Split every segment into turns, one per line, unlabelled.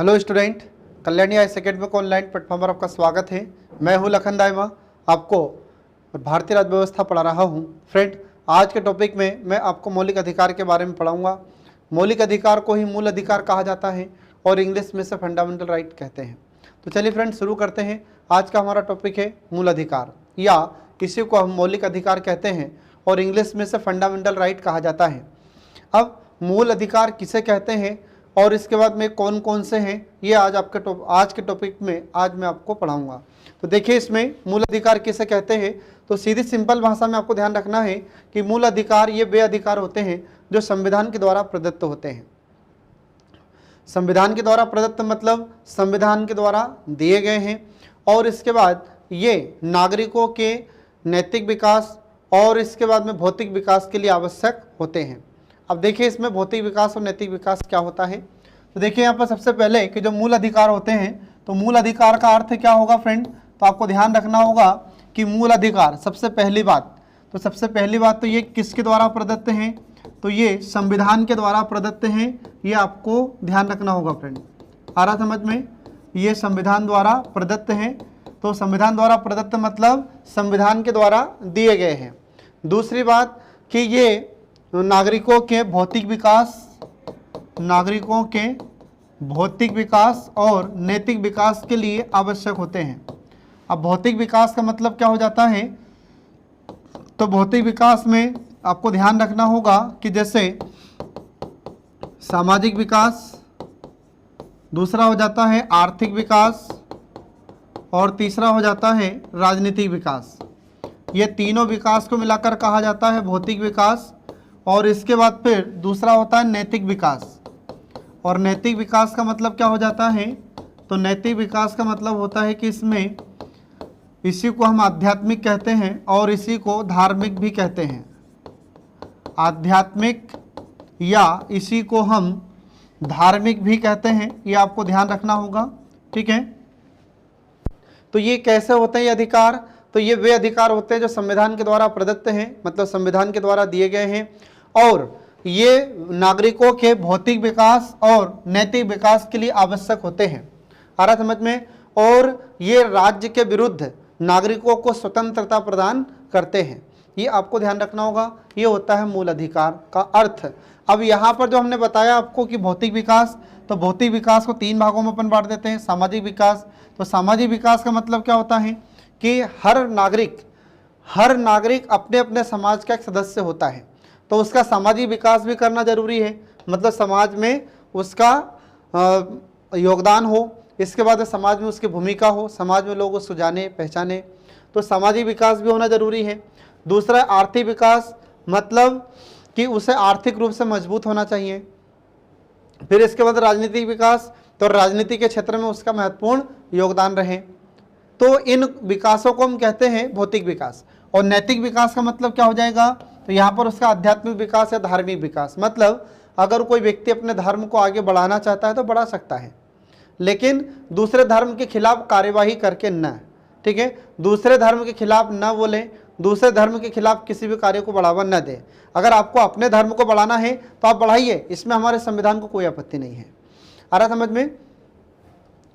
Hello student, Kalyani IAS academy को online platform पर आपका स्वागत है। मैं हूं लखन दाइमा, आपको भारतीय राज्य व्यवस्था पढ़ा रहा हूं। फ्रेंड, आज के टॉपिक में मैं आपको मौलिक अधिकार के बारे में पढ़ाऊंगा। मौलिक अधिकार को ही मूल अधिकार कहा जाता है और इंग्लिश में से फंडामेंटल राइट कहते हैं। तो चलिए फ्रेंड, शुरू करते हैं। आज का हमारा टॉपिक है मूल अधिकार, या इसी को हम मौलिक अधिकार कहते हैं और इंग्लिश में से फंडामेंटल राइट कहा जाता है। अब मूल अधिकार किसे कहते हैं और इसके बाद में कौन कौन से हैं, ये आज के टॉपिक में आज मैं आपको पढ़ाऊंगा। तो देखिए, इसमें मूल अधिकार किसे कहते हैं, तो सीधी सिंपल भाषा में आपको ध्यान रखना है कि मूल अधिकार ये वे अधिकार होते हैं जो संविधान के द्वारा प्रदत्त होते हैं। संविधान के द्वारा प्रदत्त मतलब संविधान के द्वारा दिए गए हैं, और इसके बाद ये नागरिकों के नैतिक विकास और इसके बाद में भौतिक विकास के लिए आवश्यक होते हैं। अब देखिए, इसमें भौतिक विकास और नैतिक विकास क्या होता है। तो देखिए यहाँ पर सबसे पहले कि जो मूल अधिकार होते हैं, तो मूल अधिकार का अर्थ क्या होगा फ्रेंड, तो आपको ध्यान रखना होगा कि मूल अधिकार सबसे पहली बात तो ये किसके द्वारा प्रदत्त हैं, तो ये संविधान के द्वारा प्रदत्त हैं। ये आपको ध्यान रखना होगा फ्रेंड। आ रहा समझ में, ये संविधान द्वारा प्रदत्त हैं। तो संविधान द्वारा प्रदत्त मतलब संविधान के द्वारा दिए गए हैं। दूसरी बात कि ये नागरिकों के भौतिक विकास और नैतिक विकास के लिए आवश्यक होते हैं। अब भौतिक विकास का मतलब क्या हो जाता है, तो भौतिक विकास में आपको ध्यान रखना होगा कि जैसे सामाजिक विकास, दूसरा हो जाता है आर्थिक विकास और तीसरा हो जाता है राजनीतिक विकास। ये तीनों विकास को मिलाकर कहा जाता है भौतिक विकास। और इसके बाद फिर दूसरा होता है नैतिक विकास। और नैतिक विकास का मतलब क्या हो जाता है, तो नैतिक विकास का मतलब होता है कि इसमें इसी को हम आध्यात्मिक कहते हैं और इसी को धार्मिक भी कहते हैं। आध्यात्मिक या इसी को हम धार्मिक भी कहते हैं, ये आपको ध्यान रखना होगा। ठीक है, तो ये कैसे होते हैं ये अधिकार, तो ये वे अधिकार होते हैं जो संविधान के द्वारा प्रदत्त हैं, मतलब संविधान के द्वारा दिए गए हैं, और ये नागरिकों के भौतिक विकास और नैतिक विकास के लिए आवश्यक होते हैं। आ रहा समझ में, और ये राज्य के विरुद्ध नागरिकों को स्वतंत्रता प्रदान करते हैं। ये आपको ध्यान रखना होगा। ये होता है मूल अधिकार का अर्थ। अब यहाँ पर जो हमने बताया आपको कि भौतिक विकास, तो भौतिक विकास को तीन भागों में अपन बांट देते हैं। सामाजिक विकास, तो सामाजिक विकास का मतलब क्या होता है कि हर नागरिक अपने अपने समाज का एक सदस्य होता है, तो उसका सामाजिक विकास भी करना जरूरी है, मतलब समाज में उसका योगदान हो, इसके बाद समाज में उसकी भूमिका हो, समाज में लोग उसको जाने पहचाने, तो सामाजिक विकास भी होना जरूरी है। दूसरा आर्थिक विकास, मतलब कि उसे आर्थिक रूप से मजबूत होना चाहिए। फिर इसके बाद राजनीतिक विकास, तो राजनीति के क्षेत्र में उसका महत्वपूर्ण योगदान रहे। तो इन विकासों को हम कहते हैं भौतिक विकास। और नैतिक विकास का मतलब क्या हो जाएगा, तो यहाँ पर उसका आध्यात्मिक विकास या धार्मिक विकास, मतलब अगर कोई व्यक्ति अपने धर्म को आगे बढ़ाना चाहता है तो बढ़ा सकता है, लेकिन दूसरे धर्म के खिलाफ कार्यवाही करके न, ठीक है, दूसरे धर्म के खिलाफ न बोले, दूसरे धर्म के खिलाफ किसी भी कार्य को बढ़ावा न दे। अगर आपको अपने धर्म को बढ़ाना है तो आप बढ़ाइए, इसमें हमारे संविधान को कोई आपत्ति नहीं है। आ रहा समझ में,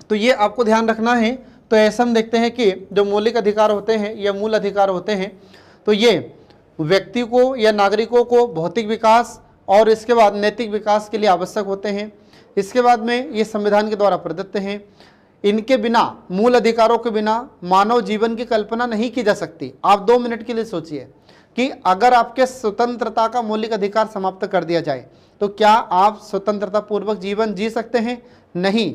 तो ये आपको ध्यान रखना है। तो ऐसा हम देखते हैं कि जो मौलिक अधिकार होते हैं या मूल अधिकार होते हैं, तो ये व्यक्ति को या नागरिकों को भौतिक विकास और इसके बाद नैतिक विकास के लिए आवश्यक होते हैं। इसके बाद में ये संविधान के द्वारा प्रदत्त हैं। इनके बिना, मूल अधिकारों के बिना मानव जीवन की कल्पना नहीं की जा सकती। आप 2 मिनट के लिए सोचिए कि अगर आपके स्वतंत्रता का मौलिक अधिकार समाप्त कर दिया जाए तो क्या आप स्वतंत्रता पूर्वक जीवन जी सकते हैं? नहीं।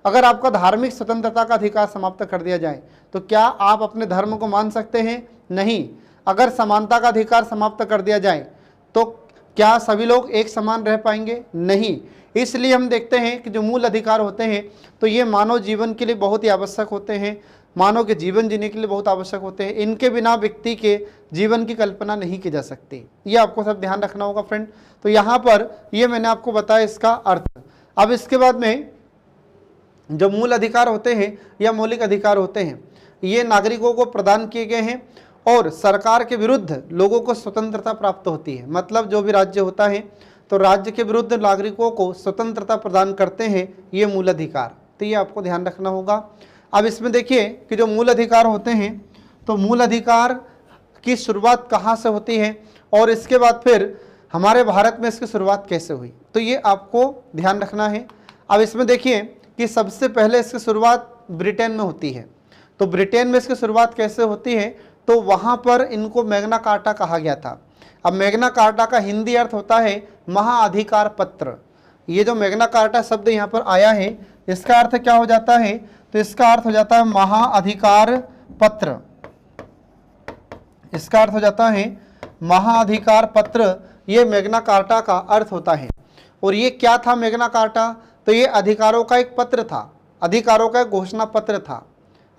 अगर आपका धार्मिक स्वतंत्रता का अधिकार समाप्त कर दिया जाए तो क्या आप अपने धर्म को मान सकते हैं? नहीं। अगर समानता का अधिकार समाप्त कर दिया जाए तो क्या सभी लोग एक समान रह पाएंगे? नहीं। इसलिए हम देखते हैं कि जो मूल अधिकार होते हैं तो ये मानव जीवन के लिए बहुत ही आवश्यक होते हैं, मानव के जीवन जीने के लिए बहुत आवश्यक होते हैं। इनके बिना व्यक्ति के जीवन की कल्पना नहीं की जा सकती। ये आपको सब ध्यान रखना होगा फ्रेंड। तो यहाँ पर ये मैंने आपको बताया इसका अर्थ। अब इसके बाद में जो मूल अधिकार होते हैं या मौलिक अधिकार होते हैं, ये नागरिकों को प्रदान किए गए हैं और सरकार के विरुद्ध लोगों को स्वतंत्रता प्राप्त होती है। मतलब जो भी राज्य होता है तो राज्य के विरुद्ध नागरिकों को स्वतंत्रता प्रदान करते हैं ये मूल अधिकार। तो ये आपको ध्यान रखना होगा। अब इसमें देखिए कि जो मूल अधिकार होते हैं, तो मूल अधिकार की शुरुआत कहाँ से होती है और इसके बाद फिर हमारे भारत में इसकी शुरुआत कैसे हुई, तो ये आपको ध्यान रखना है। अब इसमें देखिए कि सबसे पहले इसकी शुरुआत ब्रिटेन में होती है। तो ब्रिटेन में इसकी शुरुआत कैसे होती है, तो वहाँ पर इनको मैग्ना कार्टा कहा गया था। अब मैग्ना कार्टा का हिंदी अर्थ होता है महाअधिकार पत्र। ये जो मैग्ना कार्टा शब्द यहाँ पर आया है, इसका अर्थ क्या हो जाता है, तो इसका अर्थ हो जाता है महाअधिकार पत्र। इसका अर्थ हो जाता है महाअधिकार पत्र, ये मैग्ना कार्टा का अर्थ होता है। और ये क्या था मैग्ना कार्टा, तो ये अधिकारों का एक पत्र था, अधिकारों का एक घोषणा पत्र था।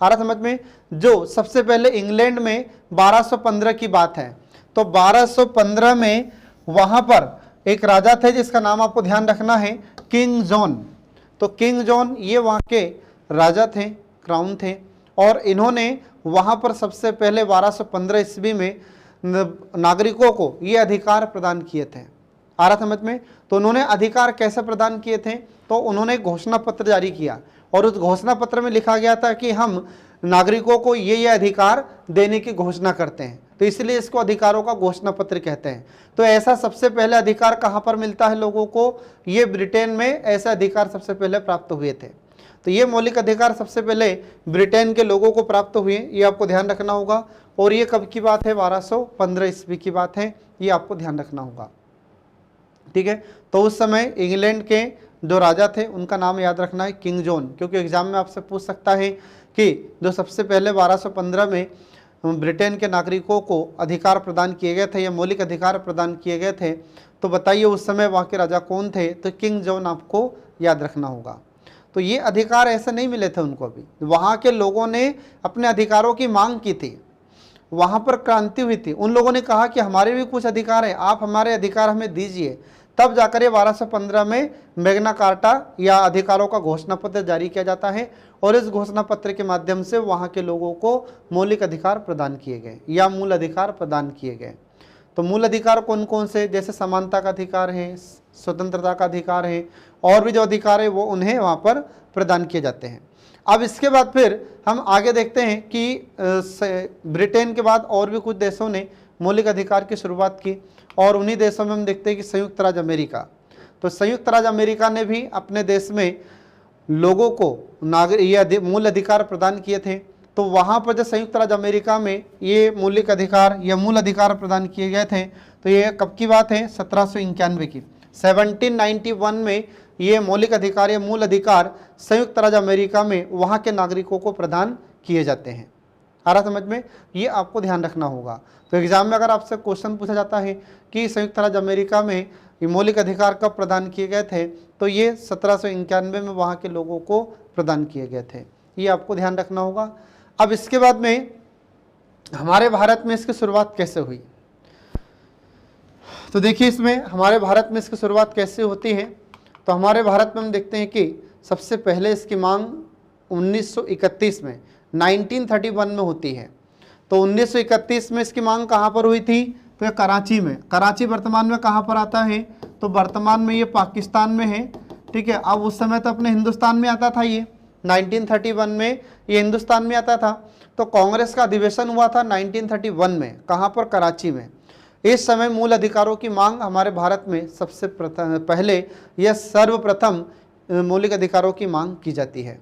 आ रहा समझ में। जो सबसे पहले इंग्लैंड में 1215 की बात है, तो 1215 में वहां पर एक राजा थे जिसका नाम आपको ध्यान रखना है किंग जॉन। तो किंग जॉन ये वहाँ के राजा थे, क्राउन थे, और इन्होंने वहाँ पर सबसे पहले 1215 ईस्वी में नागरिकों को ये अधिकार प्रदान किए थे। आ रहा समझ में। तो उन्होंने अधिकार कैसे प्रदान किए थे, तो उन्होंने घोषणा पत्र जारी किया और उस घोषणा पत्र में लिखा गया था कि हम नागरिकों को ये अधिकार देने की घोषणा करते हैं, तो इसलिए इसको अधिकारों का घोषणा पत्र कहते हैं। तो ऐसा सबसे पहले अधिकार कहाँ पर मिलता है लोगों को, ये ब्रिटेन में ऐसे अधिकार सबसे पहले प्राप्त हुए थे। तो ये मौलिक अधिकार सबसे पहले ब्रिटेन के लोगों को प्राप्त हुए, ये आपको ध्यान रखना होगा। और ये कब की बात है, 1215 ईस्वी की बात है, ये आपको ध्यान रखना होगा। ठीक है। तो उस समय इंग्लैंड के जो राजा थे उनका नाम याद रखना है किंग जॉन, क्योंकि एग्जाम में आपसे पूछ सकता है कि जो सबसे पहले 1215 में ब्रिटेन के नागरिकों को अधिकार प्रदान किए गए थे या मौलिक अधिकार प्रदान किए गए थे, तो बताइए उस समय वहाँ के राजा कौन थे, तो किंग जॉन आपको याद रखना होगा। तो ये अधिकार ऐसे नहीं मिले थे उनको, अभी वहाँ के लोगों ने अपने अधिकारों की मांग की थी, वहाँ पर क्रांति हुई थी, उन लोगों ने कहा कि हमारे भी कुछ अधिकार है, आप हमारे अधिकार हमें दीजिए। तब जाकर ये 1215 में मैग्ना कार्टा या अधिकारों का घोषणा पत्र जारी किया जाता है और इस घोषणा पत्र के माध्यम से वहाँ के लोगों को मौलिक अधिकार प्रदान किए गए या मूल अधिकार प्रदान किए गए। तो मूल अधिकार कौन कौन से, जैसे समानता का अधिकार है, स्वतंत्रता का अधिकार है, और भी जो अधिकार है वो उन्हें वहाँ पर प्रदान किए जाते हैं। अब इसके बाद फिर हम आगे देखते हैं कि ब्रिटेन के बाद और भी कुछ देशों ने मौलिक अधिकार की शुरुआत की, और उन्हीं देशों में हम देखते हैं कि संयुक्त राज्य अमेरिका। तो संयुक्त राज्य अमेरिका ने भी अपने देश में लोगों को नागरिक मूल अधिकार प्रदान किए थे। तो वहाँ पर जब संयुक्त राज्य अमेरिका में ये मौलिक अधिकार या मूल अधिकार प्रदान किए गए थे, तो ये कब की बात है, 1791 की। 1791 में ये मौलिक अधिकार या मूल अधिकार संयुक्त राज्य अमेरिका में वहाँ के नागरिकों को प्रदान किए जाते हैं। आ रहा समझ में, ये आपको ध्यान रखना होगा। तो एग्जाम में अगर आपसे क्वेश्चन पूछा जाता है कि संयुक्त राज्य अमेरिका में ये मौलिक अधिकार कब प्रदान किए गए थे, तो ये 1791 में वहाँ के लोगों को प्रदान किए गए थे, ये आपको ध्यान रखना होगा। अब इसके बाद में हमारे भारत में इसकी शुरुआत कैसे हुई, तो देखिए इसमें हमारे भारत में इसकी शुरुआत कैसे होती है। तो हमारे भारत में हम देखते हैं कि सबसे पहले इसकी मांग 1931 में 1931 में होती है। तो 1931 में इसकी मांग कहाँ पर हुई थी, तो ये कराची में। कराची वर्तमान में कहाँ पर आता है, तो वर्तमान में ये पाकिस्तान में है। ठीक है। अब उस समय तो अपने हिंदुस्तान में आता था, ये 1931 में ये हिंदुस्तान में आता था। तो कांग्रेस का अधिवेशन हुआ था 1931 में, कहाँ पर, कराची में। इस समय मूल अधिकारों की मांग हमारे भारत में सबसे पहले या सर्वप्रथम मौलिक अधिकारों की मांग की जाती है।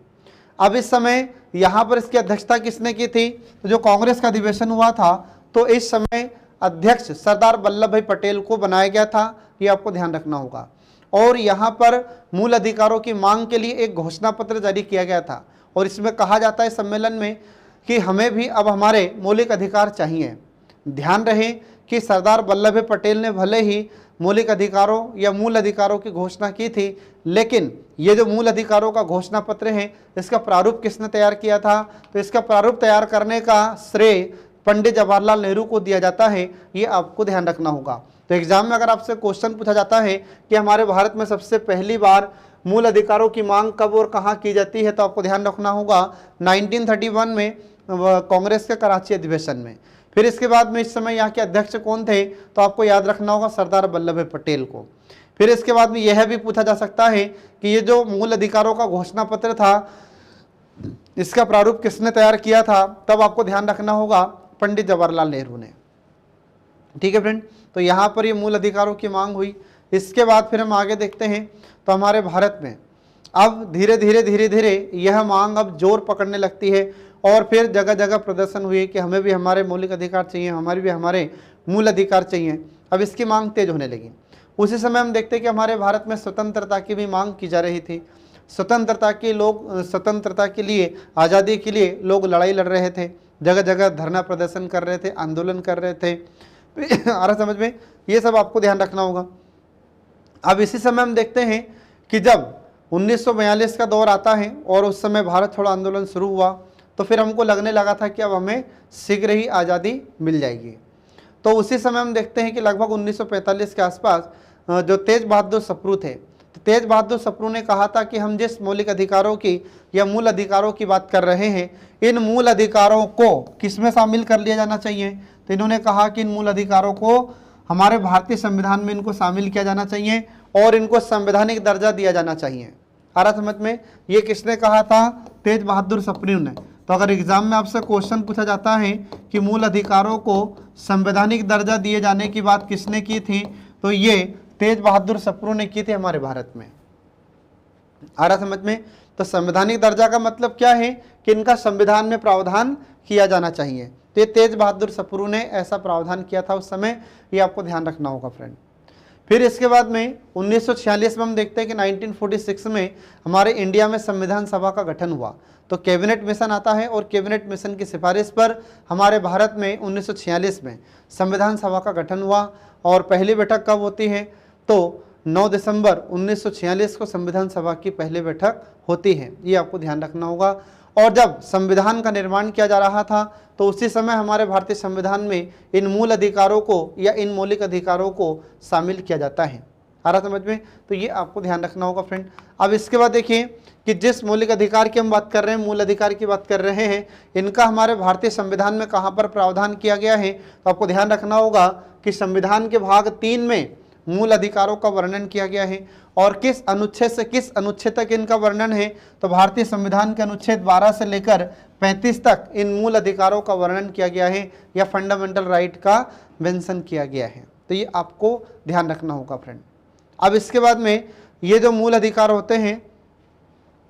अब इस समय यहाँ पर इसकी अध्यक्षता किसने की थी, तो जो कांग्रेस का अधिवेशन हुआ था, तो इस समय अध्यक्ष सरदार वल्लभ भाई पटेल को बनाया गया था, ये आपको ध्यान रखना होगा। और यहाँ पर मूल अधिकारों की मांग के लिए एक घोषणा पत्र जारी किया गया था, और इसमें कहा जाता है सम्मेलन में कि हमें भी अब हमारे मौलिक अधिकार चाहिए। ध्यान रहे कि सरदार वल्लभ भाई पटेल ने भले ही मौलिक अधिकारों या मूल अधिकारों की घोषणा की थी, लेकिन ये जो मूल अधिकारों का घोषणा पत्र है, इसका प्रारूप किसने तैयार किया था, तो इसका प्रारूप तैयार करने का श्रेय पंडित जवाहरलाल नेहरू को दिया जाता है, ये आपको ध्यान रखना होगा। तो एग्जाम में अगर आपसे क्वेश्चन पूछा जाता है कि हमारे भारत में सबसे पहली बार मूल अधिकारों की मांग कब और कहाँ की जाती है, तो आपको ध्यान रखना होगा 1931 में कांग्रेस के कराची अधिवेशन में। फिर इसके बाद में इस समय यहाँ के अध्यक्ष कौन थे, तो आपको याद रखना होगा सरदार वल्लभ भाई पटेल को। फिर इसके बाद में यह भी पूछा जा सकता है कि ये जो मूल अधिकारों का घोषणा पत्र था, इसका प्रारूप किसने तैयार किया था? तब आपको ध्यान रखना होगा पंडित जवाहरलाल नेहरू ने। ठीक है फ्रेंड, तो यहाँ पर ये मूल अधिकारों की मांग हुई। इसके बाद फिर हम आगे देखते हैं तो हमारे भारत में अब धीरे धीरे यह मांग अब जोर पकड़ने लगती है और फिर जगह जगह प्रदर्शन हुए कि हमें भी हमारे मौलिक अधिकार चाहिए, हमारे मूल अधिकार चाहिए। अब इसकी मांग तेज होने लगी। उसी समय हम देखते हैं कि हमारे भारत में स्वतंत्रता की भी मांग की जा रही थी। स्वतंत्रता के लिए, आज़ादी के लिए लोग लड़ाई लड़ रहे थे, जगह जगह धरना प्रदर्शन कर रहे थे, आंदोलन कर रहे थे। आ रहा समझ में? ये सब आपको ध्यान रखना होगा। अब इसी समय हम देखते हैं कि जब 1942 का दौर आता है और उस समय भारत छोड़ो आंदोलन शुरू हुआ, तो फिर हमको लगने लगा था कि अब हमें शीघ्र ही आज़ादी मिल जाएगी। तो उसी समय हम देखते हैं कि लगभग 1945 के आसपास जो तेज बहादुर सप्रू थे, तो तेज बहादुर सप्रू ने कहा था कि हम जिस मौलिक अधिकारों की या मूल अधिकारों की बात कर रहे हैं, इन मूल अधिकारों को किस में शामिल कर लिया जाना चाहिए? तो इन्होंने कहा कि इन मूल अधिकारों को हमारे भारतीय संविधान में इनको शामिल किया जाना चाहिए और इनको संवैधानिक दर्जा दिया जाना चाहिए। आ रहा समझ में? ये किसने कहा था? तेज बहादुर सप्रू ने। तो अगर एग्जाम में आपसे क्वेश्चन पूछा जाता है कि मूल अधिकारों को संवैधानिक दर्जा दिए जाने की बात किसने की थी, तो ये तेज बहादुर सप्रू ने की थी हमारे भारत में। आ रहा समझ में? तो संवैधानिक दर्जा का मतलब क्या है कि इनका संविधान में प्रावधान किया जाना चाहिए। तो ये तेज बहादुर सप्रू ने ऐसा प्रावधान किया था उस समय, ये आपको ध्यान रखना होगा फ्रेंड। फिर इसके बाद में 1946 में हम देखते हैं कि 1946 में हमारे इंडिया में संविधान सभा का गठन हुआ। तो कैबिनेट मिशन आता है और कैबिनेट मिशन की सिफारिश पर हमारे भारत में 1946 में संविधान सभा का गठन हुआ। और पहली बैठक कब होती है? तो 9 दिसंबर 1946 को संविधान सभा की पहली बैठक होती है, ये आपको ध्यान रखना होगा। और जब संविधान का निर्माण किया जा रहा था तो उसी समय हमारे भारतीय संविधान में इन मूल अधिकारों को या इन मौलिक अधिकारों को शामिल किया जाता है। आ रहा समझ में? तो ये आपको ध्यान रखना होगा फ्रेंड। अब इसके बाद देखिए कि जिस मौलिक अधिकार की हम बात कर रहे हैं, मूल अधिकार की बात कर रहे हैं, इनका हमारे भारतीय संविधान में कहाँ पर प्रावधान किया गया है? तो आपको ध्यान रखना होगा कि संविधान के भाग 3 में मूल अधिकारों का वर्णन किया गया है। और किस अनुच्छेद से किस अनुच्छेद तक इनका वर्णन है? तो भारतीय संविधान के अनुच्छेद 12 से लेकर 35 तक इन मूल अधिकारों का वर्णन किया गया है या फंडामेंटल राइट का मेंशन किया गया है। तो ये आपको ध्यान रखना होगा फ्रेंड। अब इसके बाद में ये जो मूल अधिकार होते हैं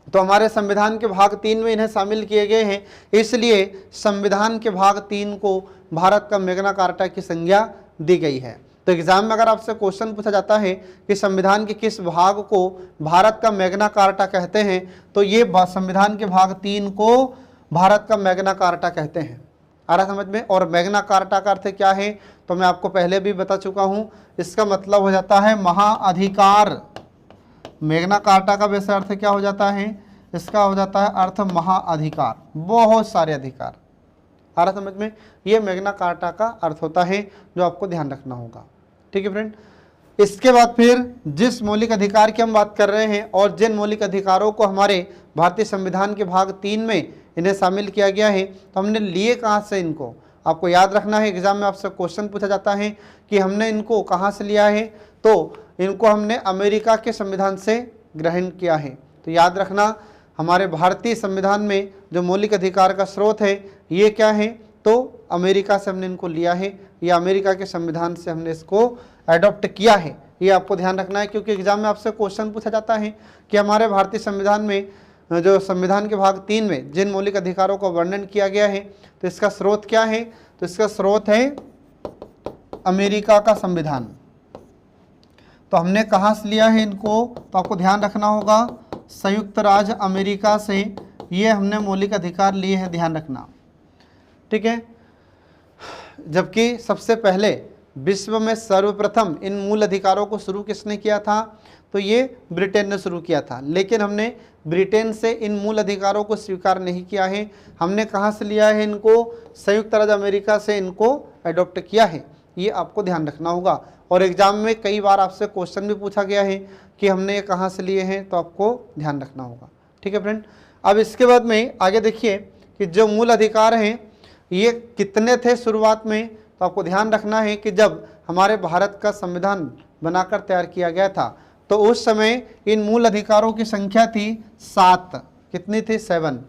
तो हमारे संविधान के भाग 3 में इन्हें शामिल किए गए हैं, इसलिए संविधान के भाग 3 को भारत का मैग्ना कार्टा की संज्ञा दी गई है। तो एग्जाम में अगर आपसे क्वेश्चन पूछा जाता है कि संविधान के किस भाग को भारत का मैग्ना कार्टा कहते हैं, तो ये संविधान के भाग 3 को भारत का मैग्ना कार्टा कहते हैं। आ रहा समझ में? और मैग्ना कार्टा का अर्थ क्या है? तो मैं आपको पहले भी बता चुका हूँ, इसका मतलब हो जाता है महाअधिकार। मैग्ना कार्टा का वैसे अर्थ क्या हो जाता है? इसका हो जाता है अर्थ महाअधिकार, बहुत सारे अधिकार। आ रहा समझ में? ये मैग्ना कार्टा का अर्थ होता है, जो आपको ध्यान रखना होगा। ठीक है फ्रेंड। इसके बाद फिर जिस मौलिक अधिकार की हम बात कर रहे हैं और जिन मौलिक अधिकारों को हमारे भारतीय संविधान के भाग 3 में इन्हें शामिल किया गया है, तो हमने लिए कहाँ से इनको? आपको याद रखना है, एग्जाम में आपसे क्वेश्चन पूछा जाता है कि हमने इनको कहाँ से लिया है, तो इनको हमने अमेरिका के संविधान से ग्रहण किया है। तो याद रखना, हमारे भारतीय संविधान में जो मौलिक अधिकार का स्रोत है ये क्या है? तो अमेरिका से हमने इनको लिया है, या अमेरिका के संविधान से हमने इसको एडॉप्ट किया है। ये आपको ध्यान रखना है, क्योंकि एग्जाम में आपसे क्वेश्चन पूछा जाता है कि हमारे भारतीय संविधान में जो संविधान के भाग 3 में जिन मौलिक अधिकारों का वर्णन किया गया है, तो इसका स्रोत क्या है? तो इसका स्रोत है अमेरिका का संविधान। तो हमने कहाँ से लिया है इनको? तो आपको ध्यान रखना होगा, संयुक्त राज्य अमेरिका से ये हमने मौलिक अधिकार लिए हैं, ध्यान रखना। ठीक है। जबकि सबसे पहले विश्व में सर्वप्रथम इन मूल अधिकारों को शुरू किसने किया था? तो ये ब्रिटेन ने शुरू किया था, लेकिन हमने ब्रिटेन से इन मूल अधिकारों को स्वीकार नहीं किया है। हमने कहाँ से लिया है इनको? संयुक्त राज्य अमेरिका से इनको अडॉप्ट किया है। ये आपको ध्यान रखना होगा। और एग्जाम में कई बार आपसे क्वेश्चन भी पूछा गया है कि हमने ये कहाँ से लिए हैं, तो आपको ध्यान रखना होगा। ठीक है फ्रेंड। अब इसके बाद में आगे देखिए कि जो मूल अधिकार हैं ये कितने थे शुरुआत में? तो आपको ध्यान रखना है कि जब हमारे भारत का संविधान बनाकर तैयार किया गया था। तो उस समय इन मूल अधिकारों की संख्या थी 7, कितनी थी 7,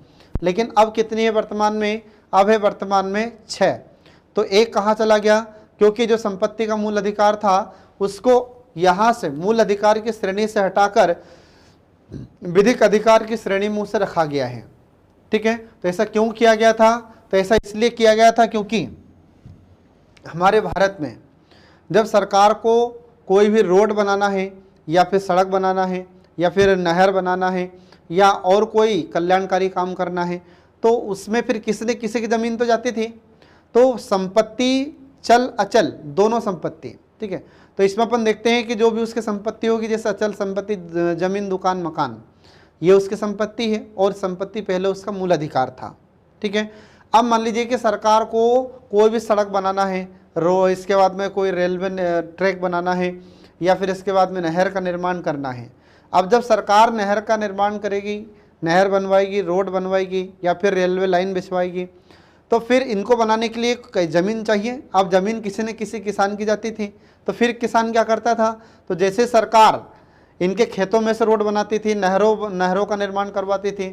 लेकिन अब कितनी है वर्तमान में, अब है वर्तमान में 6। तो एक कहाँ चला गया, क्योंकि जो संपत्ति का मूल अधिकार था उसको यहाँ से मूल अधिकार की श्रेणी से हटाकर विधिक अधिकार की श्रेणी में उसे रखा गया है। ठीक है, तो ऐसा क्यों किया गया था, तो ऐसा इसलिए किया गया था क्योंकि हमारे भारत में जब सरकार को कोई भी रोड बनाना है या फिर सड़क बनाना है या फिर नहर बनाना है या और कोई कल्याणकारी काम करना है, तो उसमें फिर किसी न किसी की ज़मीन तो जाती थी। तो संपत्ति चल अचल दोनों संपत्ति, ठीक है, तो इसमें अपन देखते हैं कि जो भी उसकी संपत्ति होगी, जैसे अचल संपत्ति जमीन दुकान मकान, ये उसकी संपत्ति है और संपत्ति पहले उसका मूल अधिकार था। ठीक है, अब मान लीजिए कि सरकार को कोई भी सड़क बनाना है, इसके बाद में कोई रेलवे ट्रैक बनाना है या फिर इसके बाद में नहर का निर्माण करना है। अब जब सरकार नहर का निर्माण करेगी, नहर बनवाएगी, रोड बनवाएगी या फिर रेलवे लाइन बिछवाएगी, तो फिर इनको बनाने के लिए ज़मीन चाहिए। अब ज़मीन किसी न किसी किसान की जाती थी, तो फिर किसान क्या करता था, तो जैसे सरकार इनके खेतों में से रोड बनाती थी, नहरों का निर्माण करवाती थी,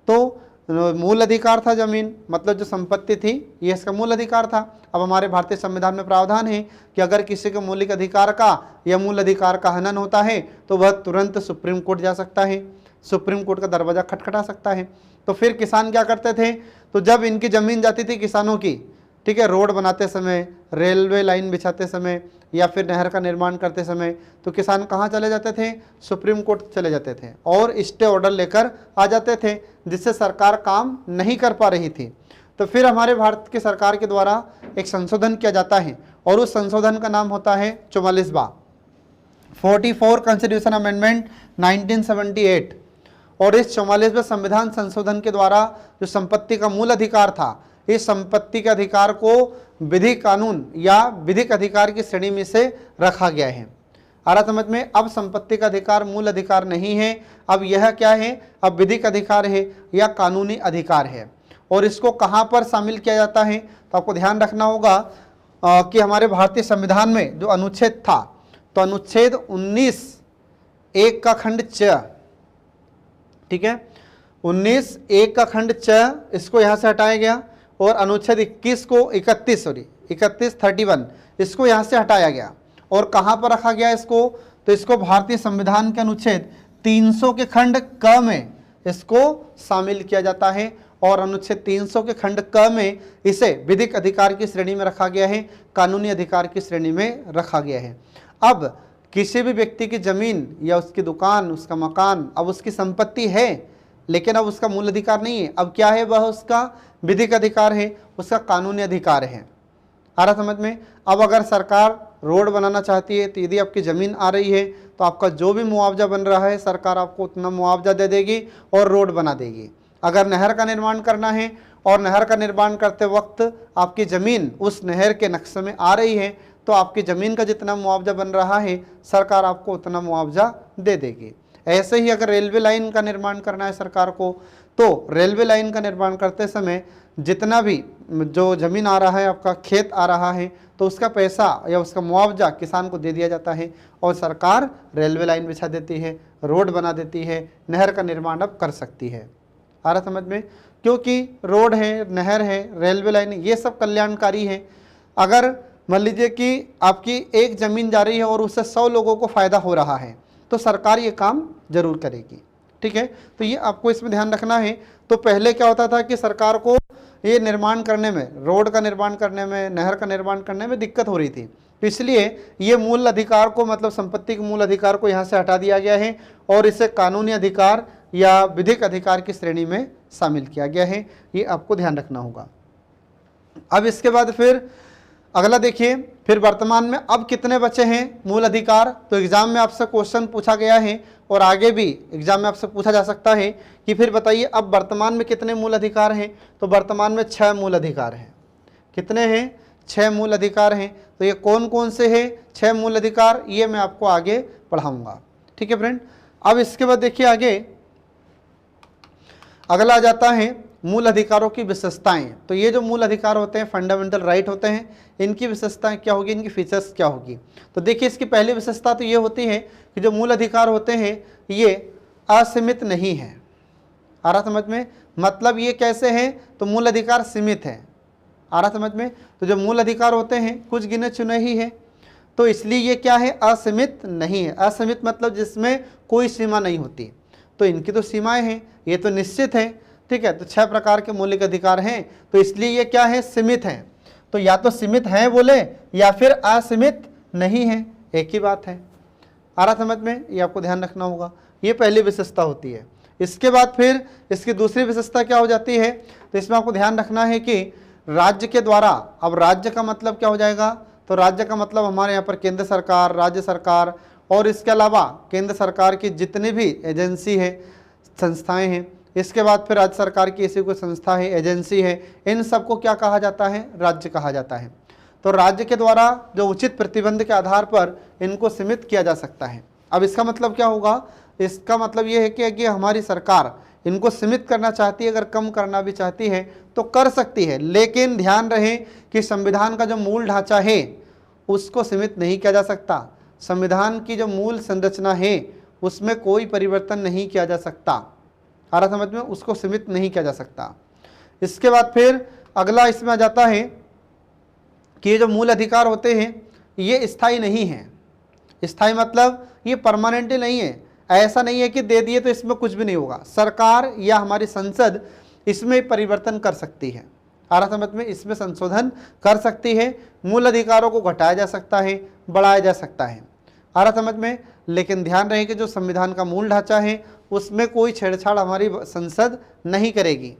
तो मूल अधिकार था ज़मीन, मतलब जो संपत्ति थी ये इसका मूल अधिकार था। अब हमारे भारतीय संविधान में प्रावधान है कि अगर किसी के मौलिक अधिकार का या मूल अधिकार का हनन होता है तो वह तुरंत सुप्रीम कोर्ट जा सकता है, सुप्रीम कोर्ट का दरवाज़ा खटखटा सकता है। तो फिर किसान क्या करते थे, तो जब इनकी ज़मीन जाती थी किसानों की, ठीक है, रोड बनाते समय, रेलवे लाइन बिछाते समय या फिर नहर का निर्माण करते समय, तो किसान कहाँ चले जाते थे, सुप्रीम कोर्ट चले जाते थे और स्टे ऑर्डर लेकर आ जाते थे, जिससे सरकार काम नहीं कर पा रही थी। तो फिर हमारे भारत की सरकार के द्वारा एक संशोधन किया जाता है और उस संशोधन का नाम होता है 44वां 44 कॉन्स्टिट्यूशन अमेंडमेंट 1978। और इस 44वें संविधान संशोधन के द्वारा जो संपत्ति का मूल अधिकार था, इस संपत्ति के अधिकार को विधिक कानून या विधिक अधिकार की श्रेणी में से रखा गया है। आ रहा समझ में, अब संपत्ति का अधिकार मूल अधिकार नहीं है, अब यह क्या है, अब विधिक अधिकार है या कानूनी अधिकार है। और इसको कहाँ पर शामिल किया जाता है, तो आपको ध्यान रखना होगा कि हमारे भारतीय संविधान में जो अनुच्छेद था, तो अनुच्छेद 19(1) का खंड च, ठीक है, 19(1) का खंड च, इसको यहाँ से हटाया गया और अनुच्छेद 21 को 31 इसको यहाँ से हटाया गया। और कहाँ पर रखा गया इसको, तो इसको भारतीय संविधान के अनुच्छेद 300 के खंड क में इसको शामिल किया जाता है और अनुच्छेद 300 के खंड क में इसे विधिक अधिकार की श्रेणी में रखा गया है, कानूनी अधिकार की श्रेणी में रखा गया है। अब किसी भी व्यक्ति की ज़मीन या उसकी दुकान, उसका मकान अब उसकी संपत्ति है, लेकिन अब उसका मूल अधिकार नहीं है, अब क्या है, वह उसका विधिक अधिकार है, उसका कानूनी अधिकार है। आ रहा समझ में। अब अगर सरकार रोड बनाना चाहती है तो यदि आपकी ज़मीन आ रही है तो आपका जो भी मुआवजा बन रहा है सरकार आपको उतना मुआवजा दे देगी और रोड बना देगी। अगर नहर का निर्माण करना है और नहर का निर्माण करते वक्त आपकी ज़मीन उस नहर के नक्शे में आ रही है तो आपकी ज़मीन का जितना मुआवजा बन रहा है सरकार आपको उतना मुआवजा दे देगी। ऐसे ही अगर रेलवे लाइन का निर्माण करना है सरकार को, तो रेलवे लाइन का निर्माण करते समय जितना भी जो ज़मीन आ रहा है, आपका खेत आ रहा है, तो उसका पैसा या उसका मुआवजा किसान को दे दिया जाता है और सरकार रेलवे लाइन बिछा देती है, रोड बना देती है, नहर का निर्माण अब कर सकती है। आ रहा समझ में, क्योंकि रोड है, नहर है, रेलवे लाइन, ये सब कल्याणकारी है। अगर मान लीजिए कि आपकी एक ज़मीन जा रही है और उससे 100 लोगों को फ़ायदा हो रहा है तो सरकार ये काम जरूर करेगी। ठीक है, तो ये आपको इसमें ध्यान रखना है। तो पहले क्या होता था कि सरकार को ये निर्माण करने में, रोड का निर्माण करने में, नहर का निर्माण करने में दिक्कत हो रही थी, तो इसलिए ये मूल अधिकार को, मतलब संपत्ति के मूल अधिकार को यहाँ से हटा दिया गया है और इसे कानूनी अधिकार या विधिक अधिकार की श्रेणी में शामिल किया गया है। ये आपको ध्यान रखना होगा। अब इसके बाद फिर अगला देखिए, फिर वर्तमान में अब कितने बचे हैं मूल अधिकार। तो एग्जाम में आपसे क्वेश्चन पूछा गया है और आगे भी एग्जाम में आपसे पूछा जा सकता है कि फिर बताइए अब वर्तमान में कितने मूल अधिकार हैं। तो वर्तमान में 6 मूल अधिकार हैं। कितने हैं? 6 मूल अधिकार हैं। तो ये कौन कौन से हैं 6 मूल अधिकार, ये मैं आपको आगे पढ़ाऊंगा। ठीक है फ्रेंड। अब इसके बाद देखिए आगे अगला आ जाता है मूल अधिकारों की विशेषताएं। तो ये जो मूल अधिकार होते हैं, फंडामेंटल राइट होते हैं, इनकी विशेषताएं क्या होगी, इनकी फीचर्स क्या होगी। तो देखिए इसकी पहली विशेषता तो ये होती है कि जो मूल अधिकार होते हैं ये असीमित नहीं है। आ रहा समझ में, मतलब ये कैसे हैं, तो मूल अधिकार सीमित है। आ रहा समझ में, तो जो मूल अधिकार होते हैं कुछ गिने चुने ही है, तो इसलिए ये क्या है, असीमित नहीं है। असीमित मतलब जिसमें कोई सीमा नहीं होती, तो इनकी तो सीमाएं हैं, ये तो निश्चित है, ठीक है। तो 6 प्रकार के मौलिक अधिकार हैं, तो इसलिए ये क्या है, सीमित है। तो या तो सीमित है बोले या फिर असीमित नहीं है, एक ही बात है। आ रहा समझ में, ये आपको ध्यान रखना होगा, ये पहली विशेषता होती है। इसके बाद फिर इसकी दूसरी विशेषता क्या हो जाती है, तो इसमें आपको ध्यान रखना है कि राज्य के द्वारा, अब राज्य का मतलब क्या हो जाएगा, तो राज्य का मतलब हमारे यहाँ पर केंद्र सरकार, राज्य सरकार और इसके अलावा केंद्र सरकार की जितनी भी एजेंसी है, संस्थाएं हैं, इसके बाद फिर राज्य सरकार की ऐसी कोई संस्था है, एजेंसी है, इन सबको क्या कहा जाता है, राज्य कहा जाता है। तो राज्य के द्वारा जो उचित प्रतिबंध के आधार पर इनको सीमित किया जा सकता है। अब इसका मतलब क्या होगा, इसका मतलब ये है कि हमारी सरकार इनको सीमित करना चाहती है, अगर कम करना भी चाहती है तो कर सकती है, लेकिन ध्यान रहे कि संविधान का जो मूल ढांचा है उसको सीमित नहीं किया जा सकता। संविधान की जो मूल संरचना है उसमें कोई परिवर्तन नहीं किया जा सकता। आ रहा समझ में, उसको सीमित नहीं किया जा सकता। इसके बाद फिर अगला इसमें आ जाता है कि ये जो मूल अधिकार होते हैं ये स्थायी नहीं है। स्थायी मतलब ये परमानेंट नहीं है, ऐसा नहीं है कि दे दिए तो इसमें कुछ भी नहीं होगा। सरकार या हमारी संसद इसमें परिवर्तन कर सकती है। आ रहा समझ में, इसमें संशोधन कर सकती है, मूल अधिकारों को घटाया जा सकता है, बढ़ाया जा सकता है। आ रहा समझ में, लेकिन ध्यान रहे कि जो संविधान का मूल ढांचा है उसमें कोई छेड़छाड़ हमारी संसद नहीं करेगी।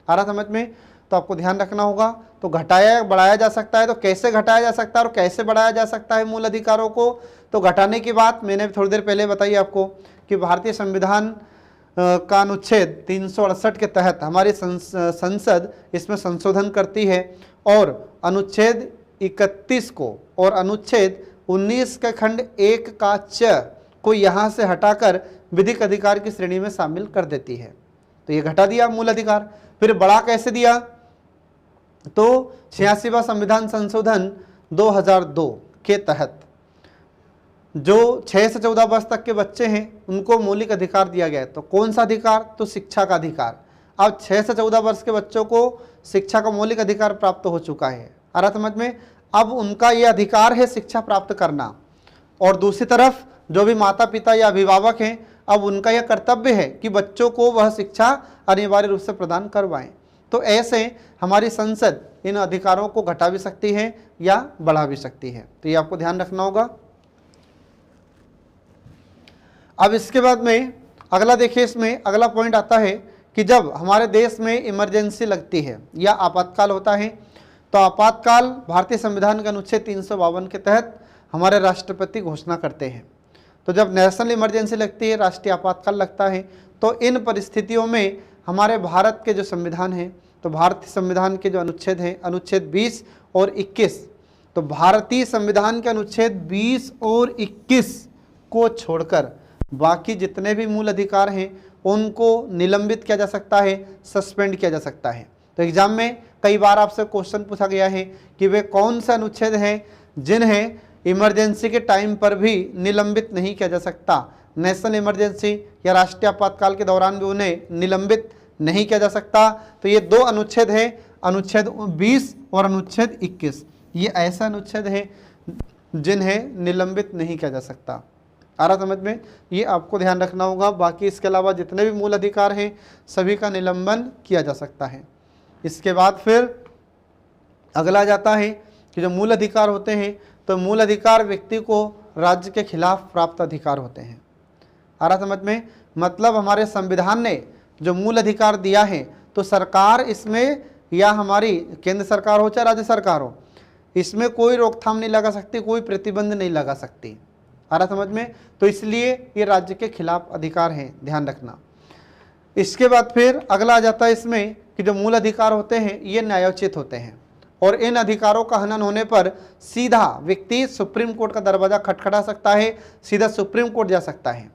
आ रहा समझ में, तो आपको ध्यान रखना होगा। तो घटाया बढ़ाया जा सकता है, तो कैसे घटाया जा सकता है और कैसे बढ़ाया जा सकता है मूल अधिकारों को, तो घटाने की बात मैंने थोड़ी देर पहले बताई आपको कि भारतीय संविधान का अनुच्छेद 368 के तहत हमारी संसद इसमें संशोधन करती है और अनुच्छेद 31 को और अनुच्छेद 19 के खंड 1 का च को यहाँ से हटाकर विधिक अधिकार की श्रेणी में शामिल कर देती है। तो ये घटा दिया मूल अधिकार। फिर बढ़ा कैसे दिया, तो 86वां संविधान संशोधन 2002 के तहत जो 6 से 14 वर्ष तक के बच्चे हैं उनको मौलिक अधिकार दिया गया है। तो कौन सा अधिकार, तो शिक्षा का अधिकार। अब 6 से 14 वर्ष के बच्चों को शिक्षा का मौलिक अधिकार प्राप्त हो चुका है। आ रहा समझ में, अब उनका ये अधिकार है शिक्षा प्राप्त करना। और दूसरी तरफ जो भी माता पिता या अभिभावक हैं, अब उनका यह कर्तव्य है कि बच्चों को वह शिक्षा अनिवार्य रूप से प्रदान करवाएं। तो ऐसे हमारी संसद इन अधिकारों को घटा भी सकती है या बढ़ा भी सकती है, तो ये आपको ध्यान रखना होगा। अब इसके बाद में अगला देखिए, इसमें अगला पॉइंट आता है कि जब हमारे देश में इमरजेंसी लगती है या आपातकाल होता है, तो आपातकाल भारतीय संविधान के अनुच्छेद 352 के तहत हमारे राष्ट्रपति घोषणा करते हैं। तो जब नेशनल इमरजेंसी लगती है, राष्ट्रीय आपातकाल लगता है, तो इन परिस्थितियों में हमारे भारत के जो संविधान है, तो भारतीय संविधान के जो अनुच्छेद हैं, अनुच्छेद 20 और 21, तो भारतीय संविधान के अनुच्छेद 20 और 21 को छोड़कर बाकी जितने भी मूल अधिकार हैं उनको निलंबित किया जा सकता है, सस्पेंड किया जा सकता है। तो एग्जाम में कई बार आपसे क्वेश्चन पूछा गया है कि वे कौन से अनुच्छेद हैं जिन्हें इमरजेंसी के टाइम पर भी निलंबित नहीं किया जा सकता। नेशनल इमरजेंसी या राष्ट्रीय आपातकाल के दौरान भी उन्हें निलंबित नहीं किया जा सकता। तो ये 2 अनुच्छेद हैं, अनुच्छेद 20 और अनुच्छेद 21। ये ऐसा अनुच्छेद है जिन्हें निलंबित नहीं किया जा सकता। आ रहा समझ में, ये आपको ध्यान रखना होगा। बाकी इसके अलावा जितने भी मूल अधिकार हैं सभी का निलंबन किया जा सकता है। इसके बाद फिर अगला जाता है कि जो मूल अधिकार होते हैं, तो मूल अधिकार व्यक्ति को राज्य के खिलाफ प्राप्त अधिकार होते हैं। आ रहा समझ में, मतलब हमारे संविधान ने जो मूल अधिकार दिया है, तो सरकार इसमें या हमारी केंद्र सरकार हो चाहे राज्य सरकार हो, इसमें कोई रोकथाम नहीं लगा सकती, कोई प्रतिबंध नहीं लगा सकती। आ रहा समझ में, तो इसलिए ये राज्य के खिलाफ अधिकार हैं, ध्यान रखना। इसके बाद फिर अगला आ जाता है इसमें कि जो मूल अधिकार होते हैं ये न्यायोचित होते हैं और इन अधिकारों का हनन होने पर सीधा व्यक्ति सुप्रीम कोर्ट का दरवाजा खटखटा सकता है, सीधा सुप्रीम कोर्ट जा सकता है।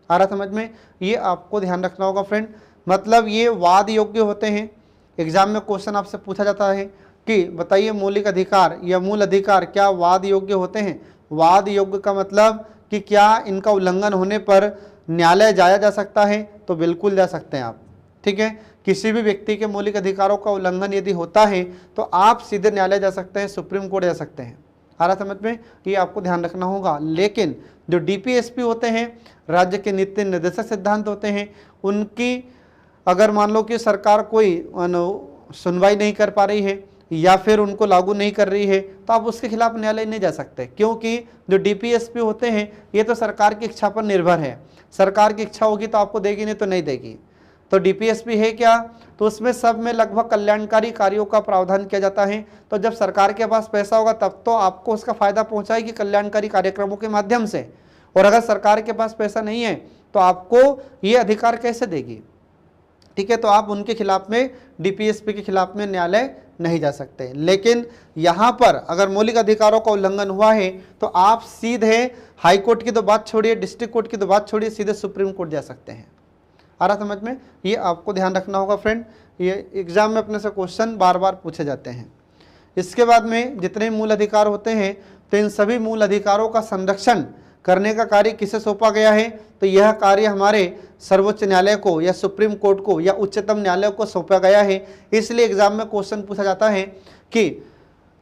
आ रहा समझ में, ये आपको ध्यान रखना होगा फ्रेंड। मतलब ये वाद योग्य होते हैं, एग्जाम में क्वेश्चन आपसे पूछा जाता है कि बताइए मौलिक अधिकार या मूल अधिकार क्या वाद योग्य होते हैं। वाद योग्य का मतलब कि क्या इनका उल्लंघन होने पर न्यायालय जाया जा सकता है, तो बिल्कुल जा सकते हैं आप। ठीक है, किसी भी व्यक्ति के मौलिक अधिकारों का उल्लंघन यदि होता है तो आप सीधे न्यायालय जा सकते हैं, सुप्रीम कोर्ट जा सकते हैं। आ रहा समझ में, ये आपको ध्यान रखना होगा। लेकिन जो डीपीएसपी होते हैं, राज्य के नीति निर्देशक सिद्धांत होते हैं, उनकी अगर मान लो कि सरकार कोई सुनवाई नहीं कर पा रही है या फिर उनको लागू नहीं कर रही है, तो आप उसके खिलाफ न्यायालय नहीं जा सकते, क्योंकि जो डीपीएसपी होते हैं ये तो सरकार की इच्छा पर निर्भर है। सरकार की इच्छा होगी तो आपको देगी, नहीं तो नहीं देगी। तो डीपीएसपी है क्या, तो उसमें सब में लगभग कल्याणकारी कार्यों का प्रावधान किया जाता है। तो जब सरकार के पास पैसा होगा तब तो आपको उसका फायदा पहुंचाएगी कल्याणकारी कार्यक्रमों के माध्यम से, और अगर सरकार के पास पैसा नहीं है तो आपको ये अधिकार कैसे देगी। ठीक है, तो आप उनके खिलाफ में, डीपीएसपी के खिलाफ में न्यायालय नहीं जा सकते। लेकिन यहाँ पर अगर मौलिक अधिकारों का उल्लंघन हुआ है तो आप सीधे हाई कोर्ट की तो बात छोड़िए, डिस्ट्रिक्ट कोर्ट की तो बात छोड़िए, सीधे सुप्रीम कोर्ट जा सकते हैं। आ रहा समझ में, ये आपको ध्यान रखना होगा फ्रेंड, ये एग्जाम में अपने से क्वेश्चन बार बार पूछे जाते हैं। इसके बाद में जितने मूल अधिकार होते हैं तो इन सभी मूल अधिकारों का संरक्षण करने का कार्य किसे सौंपा गया है, तो यह कार्य हमारे सर्वोच्च न्यायालय को या सुप्रीम कोर्ट को या उच्चतम न्यायालय को सौंपा गया है। इसलिए एग्जाम में क्वेश्चन पूछा जाता है कि